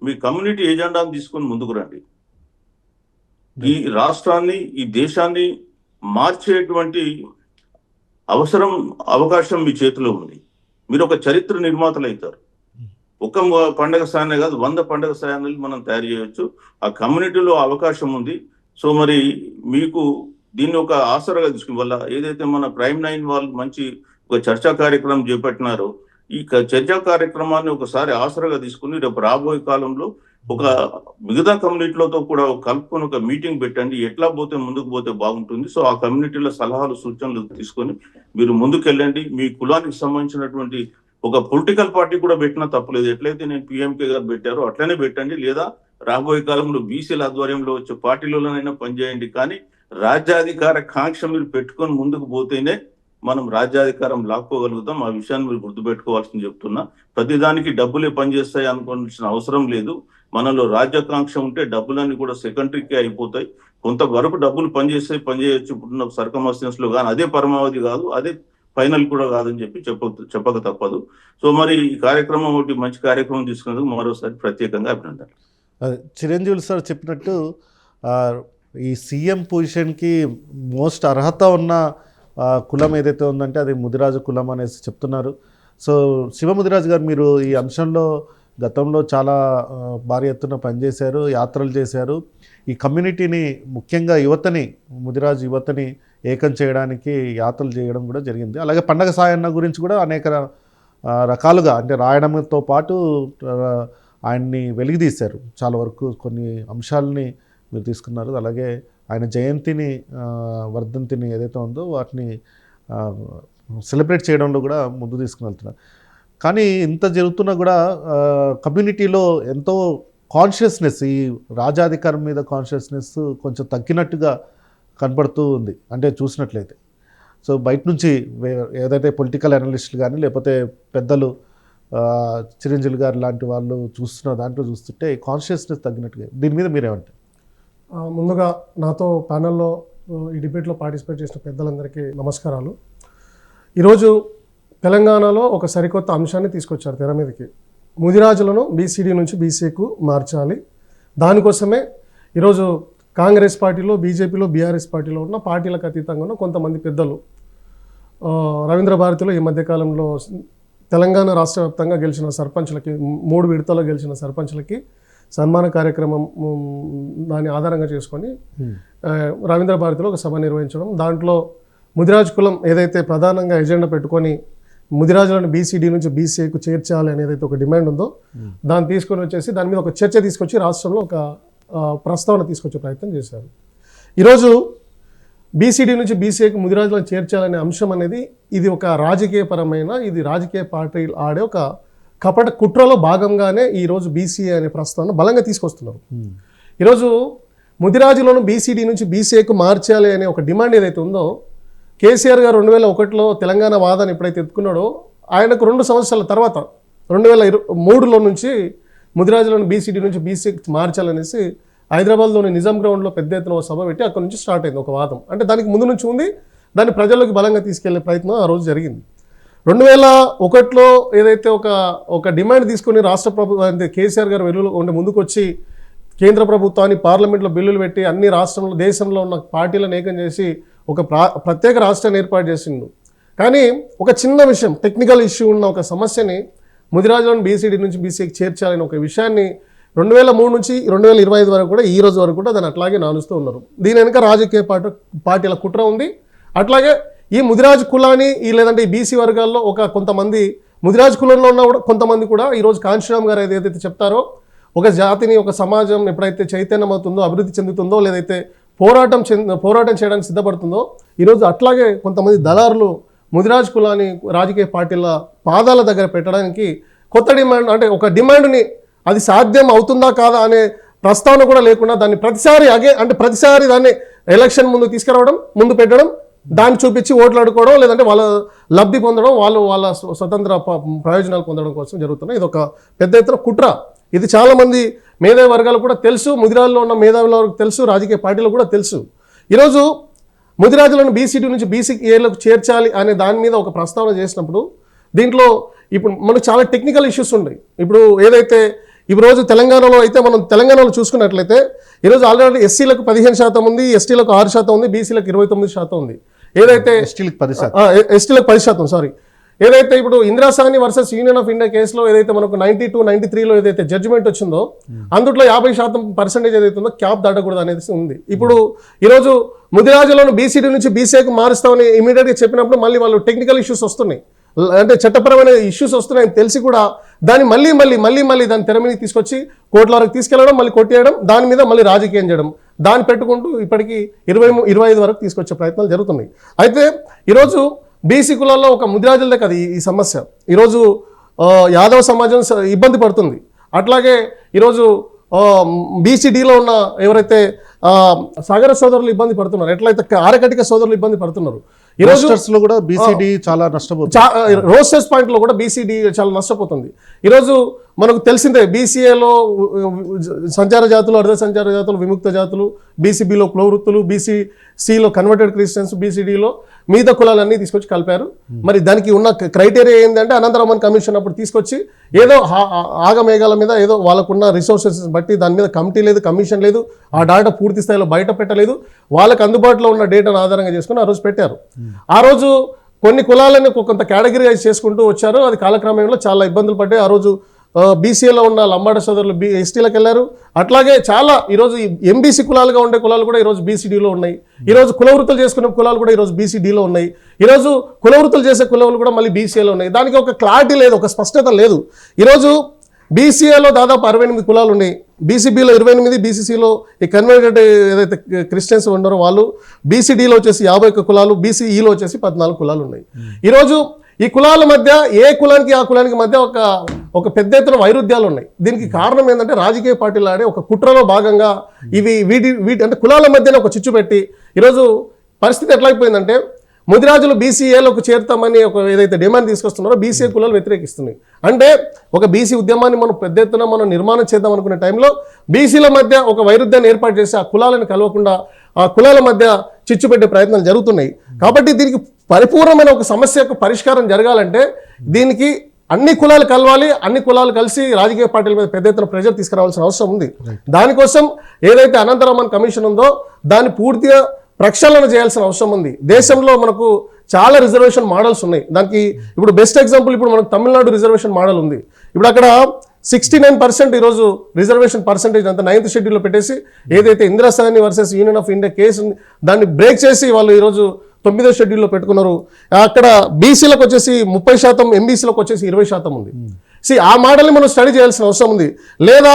మీ కమ్యూనిటీ ఎజెండాను తీసుకొని ముందుకు రండి. ఈ రాష్ట్రాన్ని, ఈ దేశాన్ని మార్చేటువంటి అవకాశం మీ చేతిలో ఉంది. మీరు ఒక చరిత్ర నిర్మాతలు అవుతారు. ఒక పండగ సాయనే కాదు, 100 పండగ సాయాలు మనం తయారు చేయొచ్చు. ఆ కమ్యూనిటీలో అవకాశం ఉంది. సో మరి మీకు దీన్ని ఒక ఆసరాగా తీసుకుని, వల్ల ఏదైతే మన ప్రైమ్ 9 వాళ్ళు మంచి ఒక చర్చా కార్యక్రమం చేపట్టినారో, ఈ చర్చా కార్యక్రమాన్ని ఒకసారి ఆసరాగా తీసుకుని రేపు రాబోయే కాలంలో ఒక మిగతా కమ్యూనిటీలతో కూడా కలుపుకొని ఒక మీటింగ్ పెట్టండి, ఎట్లా పోతే ముందుకు పోతే బాగుంటుంది. సో ఆ కమ్యూనిటీల సలహాలు సూచనలు తీసుకొని మీరు ముందుకెళ్ళండి. మీ కులానికి సంబంధించినటువంటి ఒక పొలిటికల్ పార్టీ కూడా పెట్టినా తప్పలేదు. ఎట్లయితే నేను పిఎంకే గారు పెట్టారో అట్లనే పెట్టండి, లేదా రాబోయే కాలంలో బీసీల ఆధ్వర్యంలో వచ్చే పార్టీలలోనైనా పనిచేయండి. కానీ రాజ్యాధికార కాంక్ష మీరు పెట్టుకొని ముందుకు పోతేనే మనం రాజ్యాధికారం లాక్కోగలుగుతాం. ఆ విషయాన్ని మీరు గుర్తుపెట్టుకోవాల్సింది చెప్తున్నా. ప్రతిదానికి డబ్బులే పనిచేస్తాయి అనుకోవాల్సిన అవసరం లేదు. మనలో రాజ్యాకాంక్ష ఉంటే డబ్బులన్నీ కూడా సెకండరీకే అయిపోతాయి. కొంతవరకు డబ్బులు పనిచేయచ్చు ఇప్పుడున్న సర్కమ్స్టెన్సెస్ లో, కానీ అదే పరమావధి కాదు, అదే ఫైనల్ కూడా కాదని చెప్పక తప్పదు. సో మరి ఈ కార్యక్రమం ఒకటి మంచి కార్యక్రమం తీసుకున్నందుకు మరోసారి ప్రత్యేకంగా అభినందనలు. చిరంజీవి సార్ చెప్పినట్టు ఈ సీఎం పొజిషన్కి మోస్ట్ అర్హత ఉన్న కులం ఏదైతే ఉందంటే అది ముదిరాజు కులం అనేసి చెప్తున్నారు. సో శివముదిరాజు గారు, మీరు ఈ అంశంలో గతంలో చాలా భారీ ఎత్తున పనిచేశారు, యాత్రలు చేశారు. ఈ కమ్యూనిటీని ముఖ్యంగా ముదిరాజ్ యువతని ఏకం చేయడానికి యాత్రలు చేయడం కూడా జరిగింది. అలాగే పండగ సాయన్న గురించి కూడా అనేక రకాలుగా అంటే రాయడంతో పాటు ఆయన్ని వెలికితీశారు. చాలా వరకు కొన్ని అంశాలని మీరు తీసుకున్నారు. అలాగే ఆయన జయంతిని వర్ధంతిని ఏదైతే ఉందో వాటిని సెలబ్రేట్ చేయడంలో కూడా ముందు తీసుకుని వెళ్తున్నారు. కానీ ఇంత జరుగుతున్నా కూడా కమ్యూనిటీలో ఎంతో కాన్షియస్నెస్, ఈ రాజాధికారం మీద కాన్షియస్నెస్ కొంచెం తగ్గినట్టుగా కనబడుతూ ఉంది అంటే చూసినట్లయితే. సో బయట నుంచి ఏదైతే పొలిటికల్ అనలిస్టులు కానీ లేకపోతే పెద్దలు చిరంజీవి గారు లాంటి వాళ్ళు చూస్తున్న దాంట్లో చూస్తుంటే కాన్షియస్నెస్ తగ్గినట్టుగా, దీని మీద మీరేమంటారు? ముందుగా నాతో ప్యానెల్లో ఈ డిబేట్లో పార్టిసిపేట్ చేసిన పెద్దలందరికీ నమస్కారాలు. ఈరోజు తెలంగాణలో ఒక సరికొత్త అంశాన్ని తీసుకొచ్చారు తెర మీదకి. ముదిరాజులను బీసీడీ నుంచి బీసీకు మార్చాలి. దానికోసమే ఈరోజు కాంగ్రెస్ పార్టీలో, బీజేపీలో, బీఆర్ఎస్ పార్టీలో ఉన్న పార్టీలకు అతీతంగా ఉన్న కొంతమంది పెద్దలు రవీంద్ర భారతిలో ఈ మధ్యకాలంలో తెలంగాణ రాష్ట్ర వ్యాప్తంగా గెలిచిన సర్పంచ్లకి 3 విడతలో గెలిచిన సర్పంచ్లకి సన్మాన కార్యక్రమం దాన్ని ఆధారంగా చేసుకొని రవీంద్ర భారతిలో ఒక సభ నిర్వహించడం, దాంట్లో ముదిరాజ్ కులం ఏదైతే ప్రధానంగా ఎజెండా పెట్టుకొని ముదిరాజులను బీసీడీ నుంచి బీసీఐకు చేర్చాలి అనేది ఒక డిమాండ్ ఉందో దాన్ని తీసుకొని వచ్చేసి దాని మీద ఒక చర్చ తీసుకొచ్చి రాష్ట్రంలో ఒక ప్రస్తావన తీసుకొచ్చే ప్రయత్నం చేశారు. ఈరోజు బీసీడీ నుంచి బీసీఐకి ముదిరాజులను చేర్చాలనే అంశం అనేది ఇది ఒక రాజకీయపరమైన, ఇది రాజకీయ పార్టీలు ఆడే ఒక కపట కుట్రలో భాగంగానే ఈరోజు బీసీఐ అనే ప్రస్తావన బలంగా తీసుకొస్తున్నారు. ఈరోజు ముదిరాజులను బీసీడీ నుంచి బీసీఐకు మార్చాలి అనే ఒక డిమాండ్ ఏదైతే ఉందో, కేసీఆర్ గారు 2001లో తెలంగాణ వాదాన్ని ఎప్పుడైతే ఎత్తుకున్నాడో ఆయనకు 2 సంవత్సరాల తర్వాత 2003లో నుంచి ముదిరాజులను బీసీడీ నుంచి బీసీకి మార్చాలనేసి హైదరాబాద్లోని నిజాం గ్రౌండ్లో పెద్ద ఎత్తున సభ పెట్టి అక్కడ నుంచి స్టార్ట్ అయింది ఒక వాదం. అంటే దానికి ముందు నుంచి ఉంది, దాన్ని ప్రజల్లోకి బలంగా తీసుకెళ్లే ప్రయత్నం ఆ రోజు జరిగింది. 2001లో ఏదైతే ఒక డిమాండ్ తీసుకుని రాష్ట్ర ప్రభుత్వం అంటే కేసీఆర్ గారు వెలుగులో ఉండే ముందుకు వచ్చి కేంద్ర ప్రభుత్వాన్ని పార్లమెంట్లో బిల్లులు పెట్టి అన్ని రాష్ట్రంలో దేశంలో ఉన్న పార్టీలను ఏకం చేసి ఒక ప్రత్యేక రాష్ట్రాన్ని ఏర్పాటు చేసిండు. కానీ ఒక చిన్న విషయం, టెక్నికల్ ఇష్యూ ఉన్న ఒక సమస్యని ముదిరాజులను బీసీడీ నుంచి బీసీకి చేర్చాలని ఒక విషయాన్ని 2003 నుంచి 2025 వరకు కూడా ఈ రోజు వరకు కూడా దాన్ని అట్లాగే నానుస్తూ ఉన్నారు. దీని వెనుక రాజకీయ పార్టీల కుట్ర ఉంది. అట్లాగే ఈ ముదిరాజు కులాన్ని లేదంటే ఈ బీసీ వర్గాల్లో కొంతమంది ముదిరాజు కులంలో ఉన్న కొంతమంది కూడా ఈరోజు కాంశీరామ్ గారు ఏదైతే చెప్తారో, ఒక జాతిని, ఒక సమాజం ఎప్పుడైతే చైతన్యం అవుతుందో, అభివృద్ధి చెందుతుందో, లేదైతే పోరాటం చేయడానికి సిద్ధపడుతుందో, ఈరోజు అట్లాగే కొంతమంది దళారులు ముదిరాజు కులాన్ని రాజకీయ పార్టీల పాదాల దగ్గర పెట్టడానికి కొత్త డిమాండ్ అంటే ఒక డిమాండ్ని అది సాధ్యం అవుతుందా కాదా అనే ప్రస్తావన కూడా లేకుండా దాన్ని ప్రతిసారి దాన్ని ఎలక్షన్ ముందు తీసుకురావడం, ముందు పెట్టడం, దాన్ని చూపించి ఓట్లు అడుకోవడం, లేదంటే వాళ్ళ లబ్ధి పొందడం, వాళ్ళ స్వతంత్ర ప్రయోజనాలు పొందడం కోసం జరుగుతున్నాయి. ఇది ఒక పెద్ద ఎత్తున కుట్ర. ఇది చాలామంది మేధావి వర్గాలు కూడా తెలుసు, ముదిరాజులో ఉన్న మేధావుల వరకు తెలుసు, రాజకీయ పార్టీలకు కూడా తెలుసు. ఈరోజు ముదిరాజులను బీసీడీ నుంచి బీసీఏలకు చేర్చాలి అనే దాని మీద ఒక ప్రస్తావన చేసినప్పుడు దీంట్లో ఇప్పుడు మనకు చాలా టెక్నికల్ ఇష్యూస్ ఉన్నాయి. ఇప్పుడు ఏదైతే ఈరోజు తెలంగాణలో అయితే మనం తెలంగాణలో చూసుకున్నట్లయితే ఈరోజు ఆల్రెడీ ఎస్సీలకు 15% ఉంది, ఎస్టీలకు 6% ఉంది, బీసీలకు 29% ఉంది. ఏదైతే ఎస్టీలకు 10%, సారీ, ఏదైతే ఇప్పుడు Indra Sawhney versus union of India కేసులో ఏదైతే మనకు 92-93లో ఏదైతే జడ్జిమెంట్ వచ్చిందో అందులో 50% ఏదైతే ఉందో క్యాప్ దాటకూడదు అనేది ఉంది. ఇప్పుడు ఈరోజు ముదిరాజులను బీసీడీ నుంచి బీసీఐకి మారుస్తామని ఇమీడియట్గా చెప్పినప్పుడు మళ్ళీ వాళ్ళు టెక్నికల్ ఇష్యూస్ వస్తున్నాయి, అంటే చట్టపరమైన ఇష్యూస్ వస్తున్నాయని తెలిసి కూడా దాన్ని మళ్ళీ దాన్ని తెర మీద తీసుకొచ్చి కోర్టుల వరకు తీసుకెళ్లడం, మళ్ళీ కొట్టేయడం, దాని మీద మళ్ళీ రాజకీయం చేయడం, దాన్ని పెట్టుకుంటూ ఇప్పటికీ 25 వరకు తీసుకొచ్చే ప్రయత్నాలు జరుగుతున్నాయి. అయితే ఈరోజు బీసీ కులాల్లో ఒక ముదిరాజులదే కదా ఈ సమస్య. ఈరోజు యాదవ సమాజం ఇబ్బంది పడుతుంది. అట్లాగే ఈరోజు బీసీడీలో ఉన్న ఎవరైతే సాగర సోదరులు ఇబ్బంది పడుతున్నారు, ఎట్లయితే ఆరకటిక సోదరులు ఇబ్బంది పడుతున్నారు. ఈరోజు కూడా బీసీడీ చాలా నష్టపోతుంది. రోస్టర్స్ పాయింట్లో కూడా బీసీడీ చాలా నష్టపోతుంది. ఈరోజు మనకు తెలిసిందే బీసీఏలో సంచార జాతులు, అర్ధ సంచార జాతులు, విముక్త జాతులు, బీసీబీలో కులవృత్తులు, బీసీసీలో కన్వర్టెడ్ క్రిస్టియన్స్, బీసీడీలో మిగతా కులాలన్నీ తీసుకొచ్చి కలిపారు. మరి దానికి ఉన్న క్రైటీరియా ఏంటంటే అనంతరామన్ కమిషన్ అప్పుడు తీసుకొచ్చి ఏదో ఆగమేఘాల మీద ఏదో వాళ్ళకున్న రిసోర్సెస్ బట్టి దాని మీద కమిటీ లేదు, కమిషన్ లేదు, ఆ డేటా పూర్తి స్థాయిలో బయట పెట్టలేదు, వాళ్ళకి అందుబాటులో ఉన్న డేటాను ఆధారంగా చేసుకుని ఆ రోజు పెట్టారు. ఆ రోజు కొన్ని కులాలను కొంత కేటగిరైజ్ చేసుకుంటూ వచ్చారు. అది కాలక్రమంలో చాలా ఇబ్బందులు పడ్డాయి. ఆ రోజు బీసీఏలో ఉన్న లంబాడ సోదరులు ఎస్టీలకు వెళ్ళారు. అట్లాగే చాలా ఈరోజు ఎంబీసీ కులాలుగా ఉండే కులాలు కూడా ఈరోజు బీసీడీలో ఉన్నాయి. ఈరోజు కులవృత్తులు చేసుకునే కులాలు కూడా ఈరోజు బీసీడీలో ఉన్నాయి. ఈరోజు కులవృత్తులు చేసే కులాలు కూడా మళ్ళీ బీసీఏలో ఉన్నాయి. దానికి ఒక క్లారిటీ లేదు, ఒక స్పష్టత లేదు. ఈరోజు బీసీఏలో దాదాపు 68 కులాలు ఉన్నాయి, బీసీబీలో 28, బీసీసీలో ఈ కన్వర్టెడ్ ఏదైతే క్రిస్టియన్స్ ఉన్నారో వాళ్ళు, బీసీడీలో వచ్చేసి 51 కులాలు, బీసీఈలో వచ్చేసి 14 కులాలు ఉన్నాయి. ఈరోజు ఈ కులాల మధ్య ఏ కులానికి ఆ కులానికి మధ్య ఒక పెద్ద ఎత్తున వైరుధ్యాలు ఉన్నాయి. దీనికి కారణం ఏంటంటే రాజకీయ పార్టీలు ఆడే ఒక కుట్రలో భాగంగా వీటి అంటే కులాల మధ్యన ఒక చిచ్చు పెట్టి ఈరోజు పరిస్థితి ఎట్లా అయిపోయిందంటే ముదిరాజులు బీసీఏలోకి చేరుతామని ఒక ఏదైతే డిమాండ్ తీసుకొస్తున్నారో బీసీఏ కులాలు వ్యతిరేకిస్తున్నాయి. అంటే ఒక బీసీ ఉద్యమాన్ని మనం పెద్ద ఎత్తున మనం నిర్మాణం చేద్దాం అనుకునే టైంలో బీసీల మధ్య ఒక వైరుధ్యాన్ని ఏర్పాటు చేసి ఆ కులాలను కలవకుండా ఆ కులాల మధ్య చిచ్చు పెట్టే ప్రయత్నాలు జరుగుతున్నాయి. కాబట్టి దీనికి పరిపూర్ణమైన ఒక సమస్యకు పరిష్కారం జరగాలంటే దీనికి అన్ని కులాలు కలవాలి, అన్ని కులాలు కలిసి రాజకీయ పార్టీల మీద పెద్ద ఎత్తున ప్రెజర్ తీసుకురావాల్సిన అవసరం ఉంది. దానికోసం ఏదైతే అనంతరామన్ కమిషన్ ఉందో దాన్ని పూర్తిగా ప్రక్షాళన చేయాల్సిన అవసరం ఉంది. దేశంలో మనకు చాలా రిజర్వేషన్ మోడల్స్ ఉన్నాయి. దానికి ఇప్పుడు బెస్ట్ ఎగ్జాంపుల్ ఇప్పుడు మనకు తమిళనాడు రిజర్వేషన్ మోడల్ ఉంది. ఇప్పుడు అక్కడ 69% ఈరోజు రిజర్వేషన్ పర్సెంటేజ్ అంతా 9th షెడ్యూల్లో పెట్టేసి ఏదైతే Indra Sawhney versus union of India case దాన్ని బ్రేక్ చేసి వాళ్ళు ఈరోజు 9వ షెడ్యూల్లో పెట్టుకున్నారు. అక్కడ బీసీలకు వచ్చేసి 30%, ఎంబీసీలకు వచ్చేసి 20% ఉంది. ఆ మోడల్ని మనం స్టడీ చేయాల్సిన అవసరం ఉంది. లేదా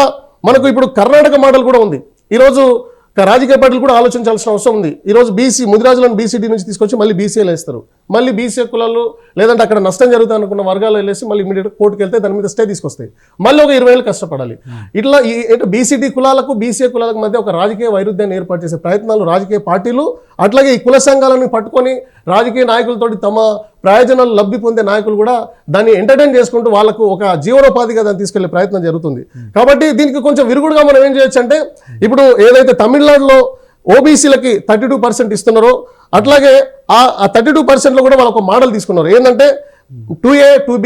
మనకు ఇప్పుడు కర్ణాటక మోడల్ కూడా ఉంది. ఈరోజు రాజకీయ పార్టీలు కూడా ఆలోచించాల్సిన అవసరం ఉంది. ఈరోజు ముదిరాజులను బీసీడీ నుంచి తీసుకొచ్చి మళ్ళీ బీసీఏలో వేస్తారు. మళ్ళీ బీసీఏ కులాలు లేదంటే అక్కడ నష్టం జరుగుతుంది అనుకున్న వర్గాలు వెళ్ళేసి మళ్ళీ ఇమీడియట్ కోర్టుకు వెళ్తే దాని మీద స్టే తీసుకొస్తాయి. మళ్ళీ ఒక 20 ఏళ్ళు కష్టపడాలి. ఇట్లా బీసీడీ కులాలకు బీసీఏ కులాలకు మధ్య ఒక రాజకీయ వైరుధ్యాన్ని ఏర్పాటు చేసే ప్రయత్నాలు రాజకీయ పార్టీలు అట్లాగే ఈ కుల సంఘాలను పట్టుకొని రాజకీయ నాయకులతోటి తమ ప్రయోజనాలు లబ్ధి పొందే నాయకులు కూడా దాన్ని ఎంటర్టైన్ చేసుకుంటూ వాళ్ళకు ఒక జీవనోపాధిగా దాన్ని తీసుకెళ్లే ప్రయత్నం జరుగుతుంది. కాబట్టి దీనికి కొంచెం విరుగుడుగా మనం ఏం చేయొచ్చు అంటే ఇప్పుడు ఏదైతే తమిళనాడులో ఓబీసీలకి 32% ఇస్తున్నారో అట్లాగే ఆ 32%లో కూడా వాళ్ళు ఒక మోడల్ తీసుకున్నారు. ఏంటంటే 2A 2B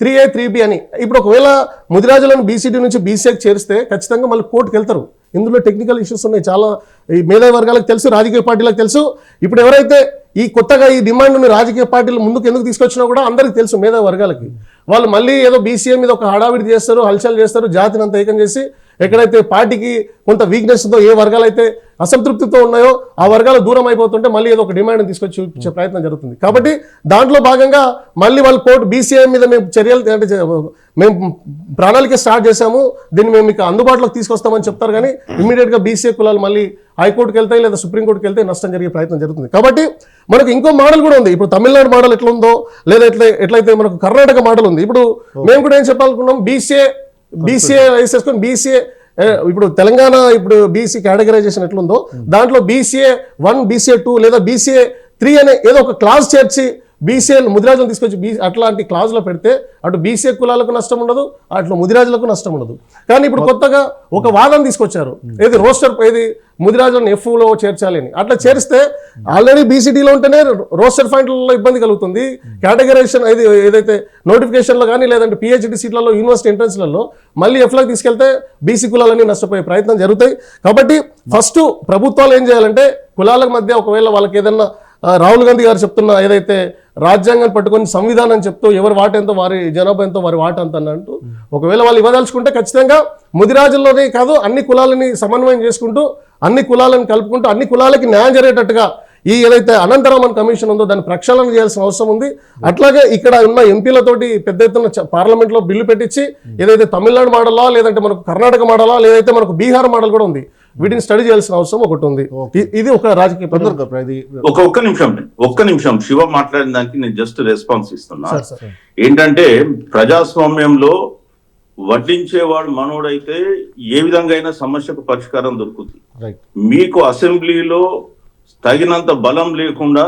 3A 3B అని. ఇప్పుడు ఒకవేళ ముదిరాజులను బీసీడీ నుంచి బీసీఏకి చేరిస్తే ఖచ్చితంగా మళ్ళీ కోర్టుకు వెళ్తారు. ఇందులో టెక్నికల్ ఇష్యూస్ ఉన్నాయి, చాలా ఈ మేధావి వర్గాలకు తెలుసు, రాజకీయ పార్టీలకు తెలుసు. ఇప్పుడు ఎవరైతే ఈ కొత్తగా ఈ డిమాండ్ని రాజకీయ పార్టీలు ముందుకు ఎందుకు తీసుకొచ్చినా కూడా అందరికీ తెలుసు మేధావి వర్గాలకి. వాళ్ళు మళ్ళీ ఏదో బీసీఏ మీద ఒక హడావిడి చేస్తారు, హల్చల్ చేస్తారు, జాతిని అంతా ఏకం చేసి ఎక్కడైతే పార్టీకి కొంత వీక్నెస్ ఉందో, ఏ వర్గాలు అయితే అసంతృప్తితో ఉన్నాయో ఆ వర్గాలు దూరం అయిపోతుంటే మళ్ళీ ఏదో ఒక డిమాండ్ తీసుకొచ్చి చూపించే ప్రయత్నం జరుగుతుంది. కాబట్టి దాంట్లో భాగంగా మళ్ళీ వాళ్ళు కోర్టు బీసీఏ మీద మేము చర్యలు అంటే మేము ప్రణాళిక స్టార్ట్ చేశాము, దీన్ని మేము మీకు అందుబాటులోకి తీసుకొస్తామని చెప్తారు. కానీ ఇమీడియట్గా బీసీఏ కులాలు మళ్ళీ హైకోర్టుకి వెళ్తాయి లేదా సుప్రీంకోర్టుకి వెళ్తే నష్టం జరిగే ప్రయత్నం జరుగుతుంది. కాబట్టి మనకు ఇంకో మోడల్ కూడా ఉంది. ఇప్పుడు తమిళనాడు మోడల్ ఎట్లా ఉందో లేదా ఎట్లయితే మనకు కర్ణాటక మోడల్ ఉంది. ఇప్పుడు మేము కూడా ఏం చెప్పాలనుకున్నాం, బీసీఏ వేసేసుకొని బీసీఏ ఇప్పుడు తెలంగాణ ఇప్పుడు బీసీ కేటగరైజేషన్ ఎట్లుందో దాంట్లో BCA 1 BCA 2 లేదా BCA 3 అనే ఏదో ఒక క్లాస్ చేర్చి బీసీఏ ముదిరాజులను తీసుకొచ్చి అట్లాంటి క్లాజ్లో పెడితే అటు బీసీఏ కులాలకు నష్టం ఉండదు, అట్లా ముదిరాజులకు నష్టం ఉండదు. కానీ ఇప్పుడు కొత్తగా ఒక వాదన తీసుకొచ్చారు, ఏది ముదిరాజులను Fలో చేర్చాలి అని. అట్లా చేరిస్తే ఆల్రెడీ బీసీడీలో ఉంటేనే రోస్టర్ పాయింట్లలో ఇబ్బంది కలుగుతుంది. కేటగరైజేషన్ ఏదైతే నోటిఫికేషన్లో కానీ లేదంటే PhD సీట్లలో యూనివర్సిటీ ఎంట్రన్స్లలో మళ్ళీ Fలోకి తీసుకెళ్తే బీసీ కులాలన్నీ నష్టపోయే ప్రయత్నం జరుగుతాయి. కాబట్టి ఫస్ట్ ప్రభుత్వాలు ఏం చేయాలంటే కులాల మధ్య ఒకవేళ వాళ్ళకి ఏదన్నా రాహుల్ గాంధీ గారు చెప్తున్న ఏదైతే రాజ్యాంగాన్ని పట్టుకొని సంవిధానం చెప్తూ ఎవరి వాట ఎంతో వారి జనాభా ఎంతో వారి వాట అంత అంటూ ఒకవేళ వాళ్ళు ఇవ్వదలుచుకుంటే ఖచ్చితంగా ముదిరాజుల్లోనే కాదు అన్ని కులాలని సమన్వయం చేసుకుంటూ అన్ని కులాలను కలుపుకుంటూ అన్ని కులాలకి న్యాయం జరిగేటట్టుగా ఈ ఏదైతే అనంతరామన్ కమిషన్ ఉందో దాన్ని ప్రక్షాళన చేయాల్సిన అవసరం ఉంది. అట్లాగే ఇక్కడ ఉన్న ఎంపీలతోటి పెద్ద ఎత్తున పార్లమెంట్లో బిల్లు పెట్టించి ఏదైతే తమిళనాడు మోడలా లేదంటే మనకు కర్ణాటక మోడలా లేదైతే మనకు బీహార్ మోడల్ కూడా ఉంది, వీటిని స్టడీ చేయాల్సిన అవసరం ఒకటి ఉంది. ఇది ఒక రాజకీయ ఒక్క నిమిషం శివ మాట్లాడిన దానికి నేను జస్ట్ రెస్పాన్స్ ఇస్తున్నా. ఏంటంటే ప్రజాస్వామ్యంలో వడ్డించేవాడు మనోడైతే ఏ విధంగా అయినా సమస్యకు పరిష్కారం దొరుకుతుంది. మీకు అసెంబ్లీలో తగినంత బలం లేకుండా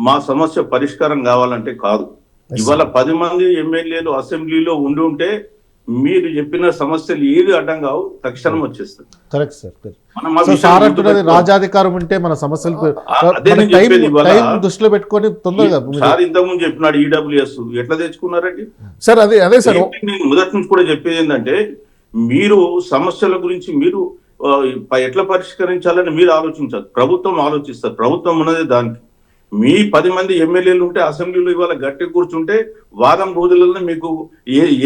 మా సమస్య పరిష్కారం కావాలంటే కాదు. ఇవాళ 10 మంది ఎమ్మెల్యేలు అసెంబ్లీలో ఉండి మీరు చెప్పిన సమస్యలు ఏది అడ్డం కావు, తక్షణం వచ్చేస్తుంది. Correct sir. రాజాధికారం ఉంటే మన సమస్యలు దృష్టిలో పెట్టుకొని తొందరగా సార్ ఇంతకుముందు చెప్పినాడు EWS ఎట్లా తెచ్చుకున్నారండి సార్? అదే సార్ నేను మొదటి నుంచి కూడా చెప్పేది ఏంటంటే మీరు సమస్యల గురించి మీరు ఎట్లా పరిష్కరించాలని మీరు ఆలోచించారు, ప్రభుత్వం ఆలోచిస్తారు. ప్రభుత్వం ఉన్నది దానికి మీ 10 మంది ఎమ్మెల్యేలు ఉంటే అసెంబ్లీలో ఇవాళ గట్టి కూర్చుంటే వారం రోజులలో మీకు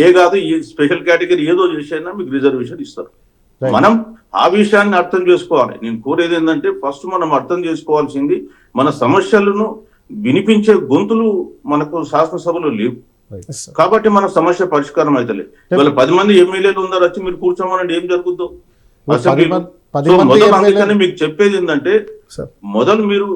ఏ కాదు ఈ స్పెషల్ కేటగిరీ ఏదో చేసైనా మీకు రిజర్వేషన్ ఇస్తారు. Right. మనం ఆ విషయాన్ని అర్థం చేసుకోవాలి. నేను కోరేది ఏంటంటే ఫస్ట్ మనం అర్థం చేసుకోవాల్సింది మన సమస్యలను వినిపించే గొంతులు మనకు శాసనసభలో లేవు. Yes, sir. కాబట్టి మన సమస్య పరిష్కారం అవుతలే. ఇవాళ 10 మంది ఎమ్మెల్యేలు ఉన్నారు, వచ్చి మీరు కూర్చోమనండి, ఏం జరుగుతుందో అసెంబ్లీలో. పది సో మంది మొదలు ఎమ్మెల్యేలు- అందుకని మీకు చెప్పేది ఏంటంటే Sir. మొదలు మీరు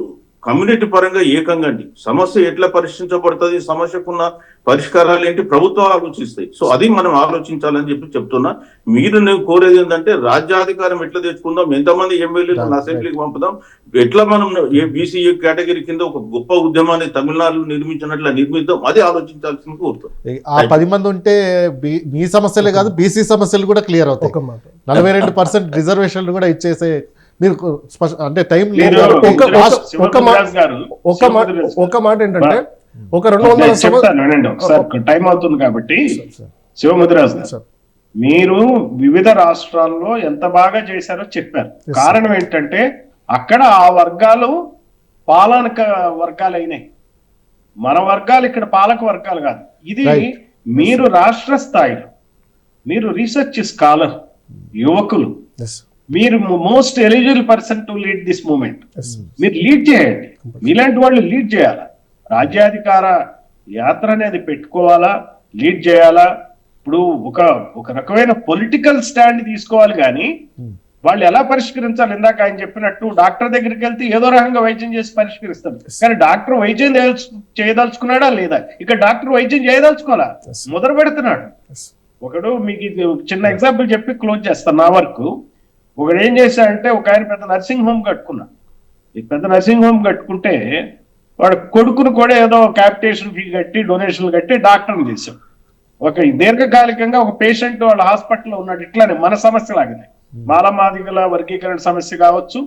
కమ్యూనిటీ పరంగా ఏకంగండి. సమస్య ఎట్లా పరిష్కరించబడుతుంది, సమస్యకున్న పరిష్కారాలు ఏంటి ప్రభుత్వం ఆలోచిస్తాయి. సో అది మనం ఆలోచించాలని చెప్పి చెప్తున్నా. మీరు నేను కోరేది ఏంటంటే రాజ్యాధికారం ఎట్లా తెచ్చుకుందాం, ఎంతమంది ఎమ్మెల్యేలను అసెంబ్లీకి పంపుదాం, ఎట్లా మనం ఏ బీసీ కేటగిరీ కింద ఒక గొప్ప ఉద్యమాన్ని తమిళనాడులో నిర్మించినట్లా నిర్మిద్దాం, అది ఆలోచించాల్సింది కోరుతాం. ఆ 10 మంది ఉంటే మీ సమస్యలే కాదు బీసీ సమస్యలు కూడా క్లియర్ అవుతాయి. ఒక మాట 42% రిజర్వేషన్లు కూడా ఇచ్చేసే మీరు అంటే టైం లేదు. ఒక మాట ఏంటంటే ఒక 200 చెప్తాను ఒకసారి టైం అవుతుంది కాబట్టి. శివముదిరాజు గారు, మీరు వివిధ రాష్ట్రాల్లో ఎంత బాగా చేశారో చెప్పారు. కారణం ఏంటంటే అక్కడ ఆ వర్గాలు పాలక వర్గాలు అయినాయి, మన వర్గాలు ఇక్కడ పాలక వర్గాలు కాదు. ఇది మీరు రాష్ట్ర స్థాయిలో మీరు రీసెర్చ్ స్కాలర్ యువకులు, మీరు most eligible person to lead this moment. మీరు లీడ్ చేయండి, మీలాంటి వాళ్ళు లీడ్ చేయాలా, రాజ్యాధికార యాత్ర అనేది పెట్టుకోవాలా, లీడ్ చేయాలా. ఇప్పుడు ఒక రకమైన పొలిటికల్ స్టాండ్ తీసుకోవాలి, కానీ వాళ్ళు ఎలా పరిష్కరించాలి? ఇందాక ఆయన చెప్పినట్టు డాక్టర్ దగ్గరికి వెళ్తే ఏదో రకంగా వైద్యం చేసి పరిష్కరిస్తారు, కానీ డాక్టర్ వైద్యం చేయదలుచుకున్నాడా లేదా? ఇక్కడ డాక్టర్ వైద్యం చేయదలుచుకోవాలా, మొదలు పెడుతున్నాడు. ఒకడు మీకు ఇది చిన్న ఎగ్జాంపుల్ చెప్పి క్లోజ్ చేస్తాను నా వరకు. ఒకడు ఏం చేశాడంటే, ఒక ఆయన పెద్ద నర్సింగ్ హోమ్ కట్టుకున్నా. ఈ పెద్ద నర్సింగ్ హోమ్ కట్టుకుంటే వాడు కొడుకును కూడా ఏదో క్యాపిటేషన్ ఫీ కట్టి డొనేషన్లు కట్టి డాక్టర్ని చేశాడు. ఒక దీర్ఘకాలికంగా ఒక పేషెంట్ వాళ్ళ హాస్పిటల్లో ఉన్నాడు. ఇట్లానే మన సమస్య లాగానే మాలమాదిగల వర్గీకరణ సమస్య కావచ్చు,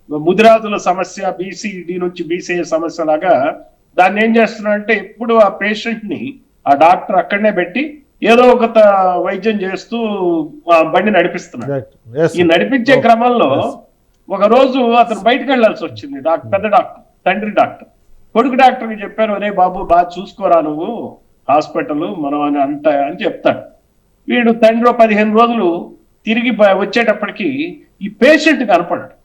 ముదిరాజుల సమస్య, బీసీడీ నుంచి బీసీఏ సమస్య లాగా దాన్ని ఏం చేస్తున్నాడంటే ఎప్పుడు ఆ పేషెంట్ ని ఆ డాక్టర్ అక్కడనే పెట్టి ఏదో ఒక వైద్యం చేస్తూ బండి నడిపిస్తున్నాడు. ఈ నడిపించే క్రమంలో ఒక రోజు అతను బయటకు వెళ్లాల్సి వచ్చింది. పెద్ద డాక్టర్, తండ్రి డాక్టర్, కొడుకు డాక్టర్కి చెప్పారు, అరే బాబు బాగా చూసుకోరా నువ్వు హాస్పిటల్ మనం అని చెప్తాడు. వీడు తండ్రి 15 రోజులు తిరిగి వచ్చేటప్పటికి ఈ పేషెంట్ కనపడాడు.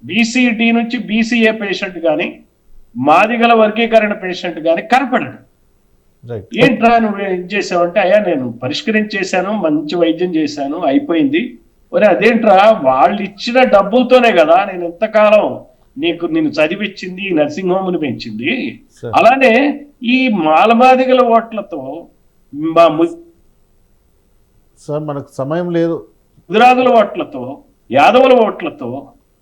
బీసీడీ నుంచి బీసీఏ పేషెంట్ కానీ మాదిగల వర్గీకరణ పేషెంట్ కానీ కనపడాడు. ఏంట్రా నువ్వు ఏం చేసావంటే, అయ్యా నేను పరిష్కరించేశాను, మంచి వైద్యం చేశాను, అయిపోయింది. ఒరే అదేంట్రా, వాళ్ళు ఇచ్చిన డబ్బులతోనే కదా నేను ఎంతకాలం నిన్ను చదివిచ్చింది, నర్సింగ్ హోమ్ ని పెంచింది. అలానే ఈ మాలమాదిగల ఓట్లతో సార్ మనకు సమయం లేదు, గుజరాతుల ఓట్లతో, యాదవుల ఓట్లతో,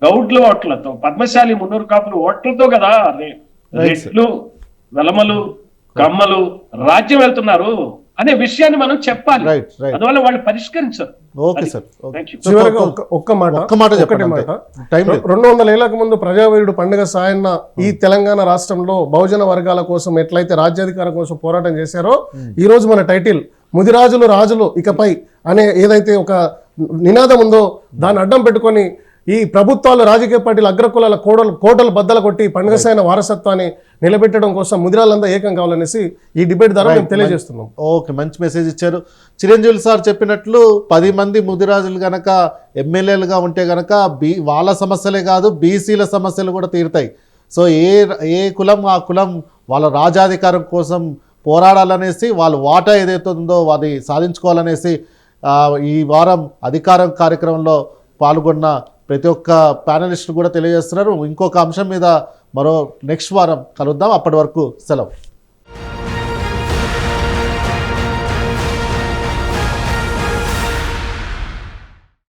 గౌడ్ల ఓట్లతో, పద్మశాలి మున్నూరు కాపుల ఓట్లతో కదా రెట్లు, వెలమలు, కమ్మలు రాజ్యం వెళ్తున్నారు అనే విషయాన్ని మనం చెప్పాలి. అందువల్ల వాళ్ళు పరిష్కరించారు. ఒక్క మాట 200 ఏళ్లకు ముందు ప్రజావీరుడు పండుగ సాయన్న ఈ తెలంగాణ రాష్ట్రంలో బహుజన వర్గాల కోసం ఎట్లయితే రాజ్యాధికారం కోసం పోరాటం చేశారో, ఈ రోజు మన టైటిల్ ముదిరాజులు రాజులు ఇకపై అనే ఏదైతే ఒక నినాదం ఉందో దాన్ని అడ్డం పెట్టుకొని ఈ ప్రభుత్వాలు, రాజకీయ పార్టీలు అగ్రకులాల కోటలు బద్దలు కొట్టి పండుగ సాయన వారసత్వాన్ని నిలబెట్టడం కోసం ముదిరాలంతా ఏకం కావాలనేసి ఈ డిబేట్ ద్వారా మేము తెలియజేస్తున్నాం. ఓకే, మంచి మెసేజ్ ఇచ్చారు. చిరంజీవి సార్ చెప్పినట్లు 10 మంది ముదిరాజులు గనక ఎమ్మెల్యేలుగా ఉంటే గనక వాళ్ళ సమస్యలే కాదు బీసీల సమస్యలు కూడా తీరుతాయి. సో ఏ కులం ఆ కులం వాళ్ళ రాజాధికారం కోసం పోరాడాలనేసి, వాళ్ళ వాటా ఏదైతే ఉందో అది సాధించుకోవాలనేసి ఈ వారం అధికారం కార్యక్రమంలో పాల్గొన్న ప్రతి ఒక్క ప్యానలిస్ట్ కూడా తెలియజేస్తున్నారు. ఇంకొక అంశం మీద మరో నెక్స్ట్ వారం కలుద్దాం. అప్పటి వరకు సెలవు.